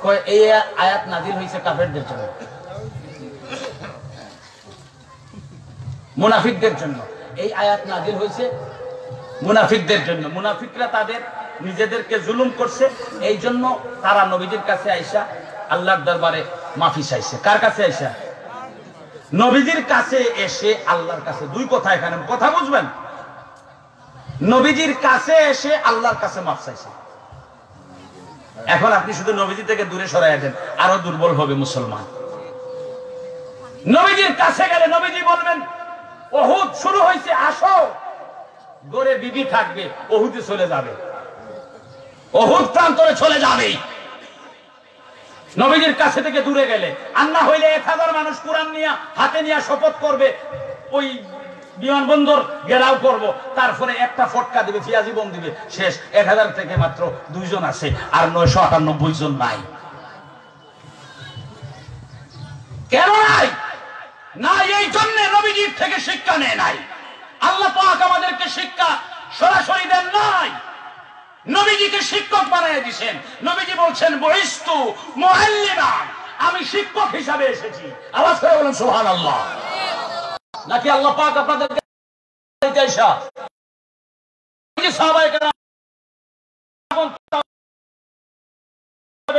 কয় এই আয়াত নাযিল হইছে কাফেরদের জন্য, মুনাফিকদের জন্য। এই আয়াত নাযিল হইছে মুনাফিকদের জন্য। মুনাফিকরা তাদের নিজেদেরকে জুলুম করছে, এই জন্য তারা নবীজির কাছে আইসা আল্লাহর দরবারে মাফি চাইছে। কার কাছে আইসা? নবীজির কাছে এসে আল্লাহর কাছে। দুই কথা এখানে, কথা বুঝবেন। নবীজির কাছে এসে আল্লাহর কাছে মাফ চাইছে। এখন আপনি শুধু নবীজি থেকে দূরে সরাইয়া দেন, আরো দুর্বল হবে মুসলমান। নবীজির কাছে গেলে নবীজি বলবেন উহুদ শুরু হয়েছে, আসো। গড়ে বিবি থাকবে, উহুদে চলে যাবে, উহুদ প্রান্তরে চলে যাবে। নবীজির কাছে থেকে দূরে গেলে, আর না হইলে 1000 মানুষ কোরআন নিয়ে হাতে নিয়ে শপথ করবে, ওই বিমানবন্দর ঘেরাও করব, তারপরে একটা ফটকা দিবে, ফিয়াজি বোম দিবে, শেষ। 1000 থেকে মাত্র 2 জন আছে, আর 998 জন নাই। কেন নাই? না এই জন্য নবীজির থেকে শিক্ষা নেয় নাই। আল্লাহ পাক আমাদেরকে শিক্ষা সরাসরি দেন নাই, নবীজিকে শিক্ষক বানায় দিয়েছেন। নবীজি বলছেন বুইস্তু মুআল্লিমান, আমি শিক্ষক হিসাবে এসেছি। আওয়াজ করে বলেন সুবহানাল্লাহ। নাকি আল্লাহ পাক আপনাদেরকে সাহাবায়ে কেরাম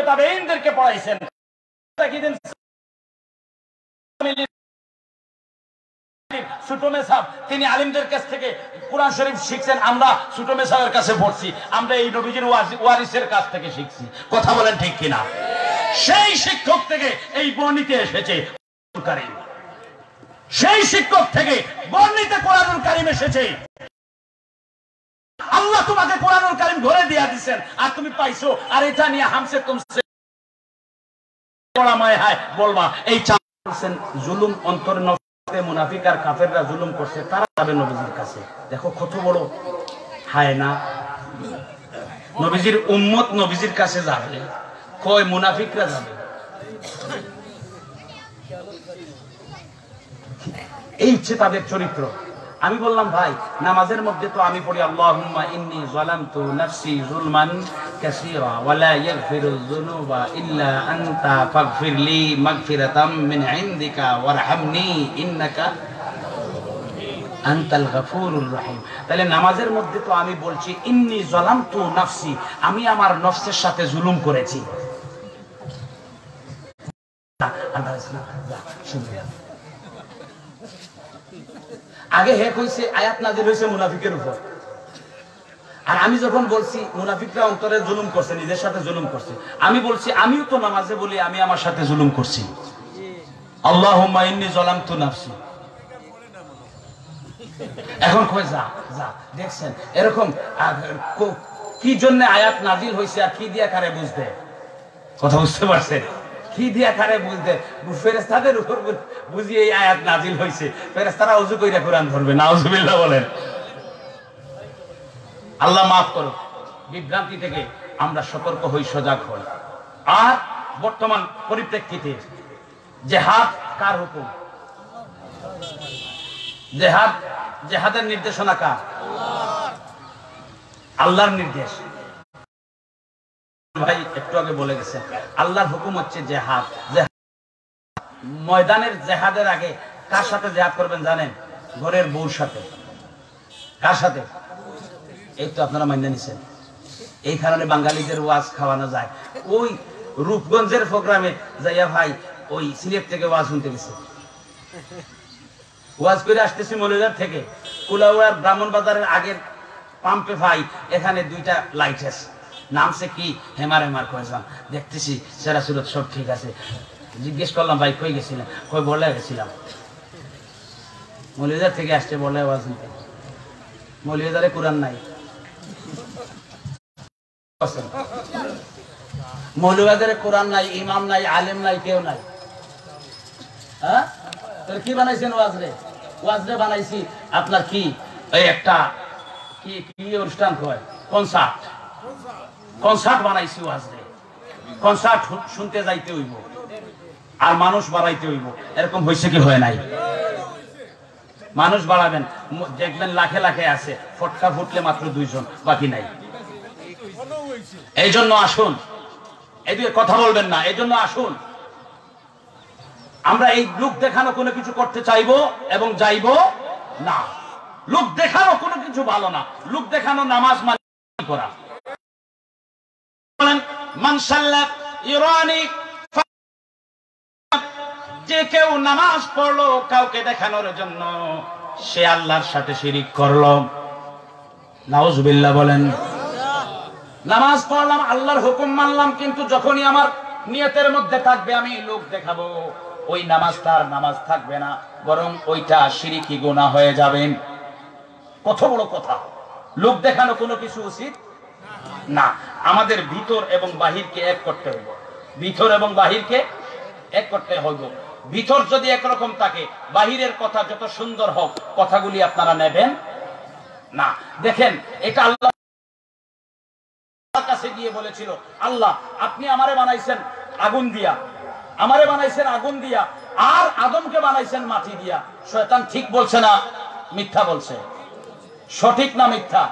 তাবেঈনদেরকে পড়াইছেন। তিনি আলিমদের কাছ থেকে কোরআন শরীফ শিখছেন, আমরা ছোট মেসাবের কাছে পড়ছি, আমরা এই নবীজির ওয়ারিসের কাছ থেকে শিখছি। কথা বলেন ঠিক কিনা? সেই শিক্ষক থেকে এই বর্ণিতে এসেছে সেই শিক্ষক থেকে বর্ণিত কোরআনুল কারীম এসেছে। আল্লাহ তোমাকে কোরআনুল কারীম ঘরে দিয়া দিবেন আর তুমি পাইছো, আর এটা নিয়ে হামসে তুমসে পড়ামায় হয় বলবা এই চাচ্ছেন জুলুম অন্তরে নফসে মুনাফিক আর কাফেররা জুলুম করছে, তারা যাবে নবীজির কাছে। দেখো কত বড় হায় না, নবীজির উম্মত নবীজির কাছে যাবে, কয় মুনাফিকরা যাবে। এই হচ্ছে তাদের চরিত্র। আমি বললাম ভাই নামাজের মধ্যে তো আমি পড়ি আল্লাহুম্মা ইন্নী যালামতু নাফসি যুলমান কাসীরা ওয়া লা ইয়াগফিরুয যুনুবা ইল্লা আনতা ফাগফিরলি মাগফিরাতাম মিন ইনদিকা ওয়ারহামনি ইন্নাকা আনতাল গফুরুর রহিম। তাহলে নামাজের মধ্যে তো আমি বলছি ইন্নী যালামতু নাফসি, আমি আমার নফসের সাথে জুলুম করেছি। আগে হে কইছে আয়াত নাযিল হইছে মুনাফিকের উপর, আর আমি যখন বলছি মুনাফিকরা অন্তরে জুলুম করছে, নিজের সাথে জুলুম করছে, আমি বলছি আমিও তো নামাজে বলি আমি আমার সাথে জুলুম করছি। আল্লাহুম্মা ইন্নী যালামতু নাফসি। এখন কই যা যা দেখছেন এরকম কি জন্য আয়াত নাযিল হইছে আর কি দিয়া কারে বুঝবে, কথা বুঝতে পারছেন? কি দিয়া কারে বুঝতে, ফেরেশতাদের উপর বুঝিয়ে এই আয়াত নাযিল হইছে। ফেরেশতারা ওযু কইরা কোরআন ধরবে, নাউযুবিল্লাহ বলেন। আল্লাহ মাফ করো, বিভ্রান্তি থেকে আমরা সতর্ক হই, সজাগ হই। আর বর্তমান পরিপ্রেক্ষিতে জিহাদ কার হুকুম? জিহাদ, জিহাদের নির্দেশনা কার? আল্লাহর নির্দেশ। ভাই একটু আগে বলে গেছে আল্লাহর হুকুম হচ্ছে জিহাদ। ময়দানের জিহাদের আগে কার সাথে জিহাদ করবেন জানেন? ঘরের বউর সাথে। কার সাথে? এই তো আপনারা মাইনে নিছেন। এই কারণে বাঙালিদের ওয়াজ খাওয়ানো যায়। ওই রূপগঞ্জের প্রোগ্রামে যাইয়া ভাই ওই সিলেট থেকে ওয়াজ শুনতে গেছে, ওয়াজ করে আসতেছি মৌলভীবাজার থেকে, কুলাউড়ার ব্রাহ্মণবাজারের আগের পাম্পে ভাই এখানে দুইটা লাইট আছে, নামছে কি হেমার হেমার কয়েছিলাম, দেখতেছি সেরা সুরত সব ঠিক আছে। জিজ্ঞেস করলাম ভাই কই গেছিলাম, কই বলে গেছিলাম মৌলভীবাজার থেকে আসছে বলে আওয়াজ নিতে। মৌলভীবাজারে কোরআন নাই, মৌলভীবাজারে কোরআন নাই, ইমাম নাই, আলেম নাই, কেউ নাই। হ্যাঁ কি বানাইছেন ওয়াজরে? ওয়াজরে বানাইছি আপনার কি এই একটা কি কি অনুষ্ঠান হয়, কনসার্ট, কনসার্ট বানাইছি ওয়াজরে। কনসার্ট শুনতে যাইতে হইব আর মানুষ বাড়াইতে হইব। এরকম হয়েছে কি হয় নাই? মানুষ বাড়াবেন, দেখবেন লাখে লাখে আছে, ফটকা ফুটলে মাত্র 2 জন, বাকি নাই। এই জন্য আসুন, এদিকে কথা বলবেন না, এই জন্য আসুন আমরা এই লোক দেখানো কোনো কিছু করতে চাইবো এবং যাইবো না। লোক দেখানো কোনো কিছু ভালো না। লোক দেখানো নামাজ মানে করা। মান সাল্লা ইরানি, যে কেউ নামাজ পড়লো কাউকে দেখানোর জন্য, সে আল্লাহর সাথে শিরিক করলো। নাউজুবিল্লাহ বলেন। নামাজ পড়লাম, আল্লাহর হুকুম মানলাম, কিন্তু যখনই আমার নিয়তের মধ্যে থাকবে আমি লোক দেখাবো, ওই নামাজটার নামাজ থাকবে না, বরং ওইটা শিরকি গুনাহ হয়ে যাবে। কত বড় কথা! লোক দেখানো কোনো কিছু উচিত না। আমাদের ভিতর এবং বাহিরকে এক করতে হইব। ভিতর এবং বাহিরকে এক করতে হইব। ভিতর যদি একরকম থাকে, বাহিরের কথা যত সুন্দর হোক, কথাগুলি আপনারা নেবেন না। দেখেন, এটা আল্লাহ কাছে গিয়ে বলেছিল, আল্লাহ আপনি আমারে বানাইছেন আগুন দিয়া, আমারে বানাইছেন আগুন দিয়া, আর আদমকে বানাইছেন মাটি দিয়া। শয়তান ঠিক বলছে না মিথ্যা বলছে? সঠিক না মিথ্যা?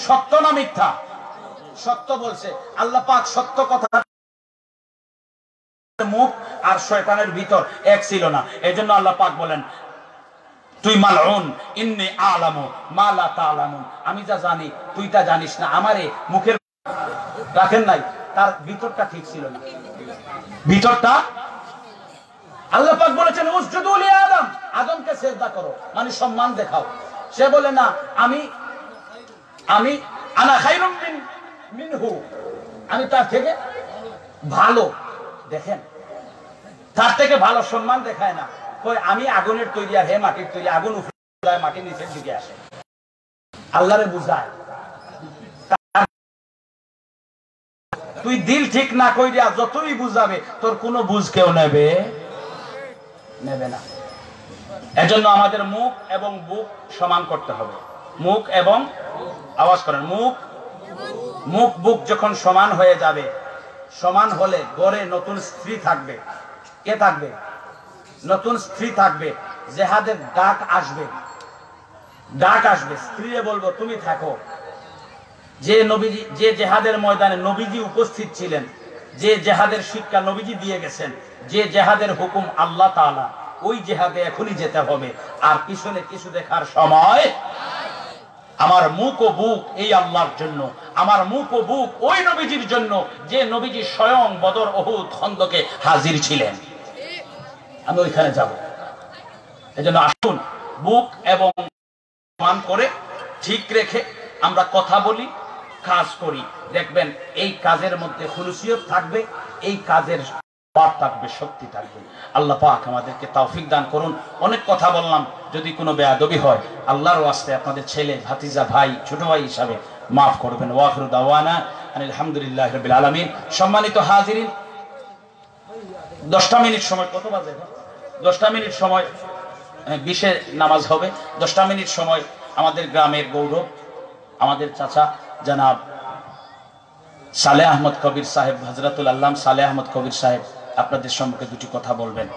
সত্য না মিথ্যা? সত্য বলছে। আল্লাহ পাক সত্য কথা, মুখ আর শয়তানের ভিতর এক ছিল না। এজন্য আল্লাহ পাক বলেন, তুই মালউন ইন্নী আ'লামু মা লা তা'লামুন, আমি যা জানি তুই তা জানিস না। আমারে মুখের রাখেন নাই, তার ভিতরটা ঠিক ছিল না। ভিতরটা আল্লাহ পাক বলেছেন উসজুদু লি আদম, আদমকে সিজদা করো, মানে সম্মান দেখাও। সে বলে না আমি আমি আনা খায়রুম মিনহু, আমি তার থেকে ভালো। দেখেন, তার থেকে ভালো সম্মান দেখায় না। কই আমি আগুনের তৈরি আর হে মাটির তৈরি, আগুন উপরে যায় মাটির নিচের দিকে আসে। আল্লাহরে বুঝায় তুই দিল ঠিক না কইরা যতই বুঝাবে তোর কোনো বুঝ কেউ নেবে না। এজন্য আমাদের মুখ এবং বুক সমান করতে হবে। মুখ এবং আওয়াজ করেন, মুখ বুক যখন সমান হয়ে যাবে, সমান হলে ঘরে নতুন স্ত্রী থাকবে। কে থাকবে? নতুন স্ত্রী থাকবে। জেহাদের ডাক আসবে, স্ত্রীরে বলবো তুমি থাকো। যে নবীজি, যে জেহাদের ময়দানে নবীজি উপস্থিত ছিলেন, যে জেহাদের শিক্ষা নবীজি দিয়ে গেছেন, যে জেহাদের হুকুম আল্লাহ তাআলা, ওই জেহাদে এখনই যেতে হবে। আর পিছনে কিছু দেখার সময়। আমার মুখ ও বুক এই আল্লাহর জন্য, আমার মুখ ও বুক ওই নবীজির জন্য যে নবীজি স্বয়ং বদর, উহুদ, খন্দকে হাজির ছিলেন। আমি ওইখানে যাব। এজন্য আসুন বুক এবং মান করে ঠিক রেখে আমরা কথা বলি, কাজ করি। দেখবেন এই কাজের মধ্যে খুলুসিয়ত থাকবে, এই কাজের পার থাকবে, শক্তি থাকবে। আল্লাহ পাক আমাদেরকে তৌফিক দান করুন। অনেক কথা বললাম, যদি কোনো বেয়াদবি হয় আল্লাহর ওয়াস্তে আপনাদের ছেলে, ভাতিজা, ভাই, ছোট ভাই হিসাবে মাফ করবেন। ওয়া আখিরু দাওয়ানা আলহামদুলিল্লাহি রাব্বিল আলামিন। সম্মানিত হাজিরিন, 10টা মিনিট সময়, কত বাজে? 10টা মিনিট সময় 20-এ নামাজ হবে। 10টা মিনিট সময় আমাদের গ্রামের গৌরব, আমাদের চাচা জনাব সালেহ আহমদ কবির সাহেব, হযরতুল আল্লাম সালেহ আহমদ কবির সাহেব আপনাদের সম্মুখে দুটি কথা বলবেন।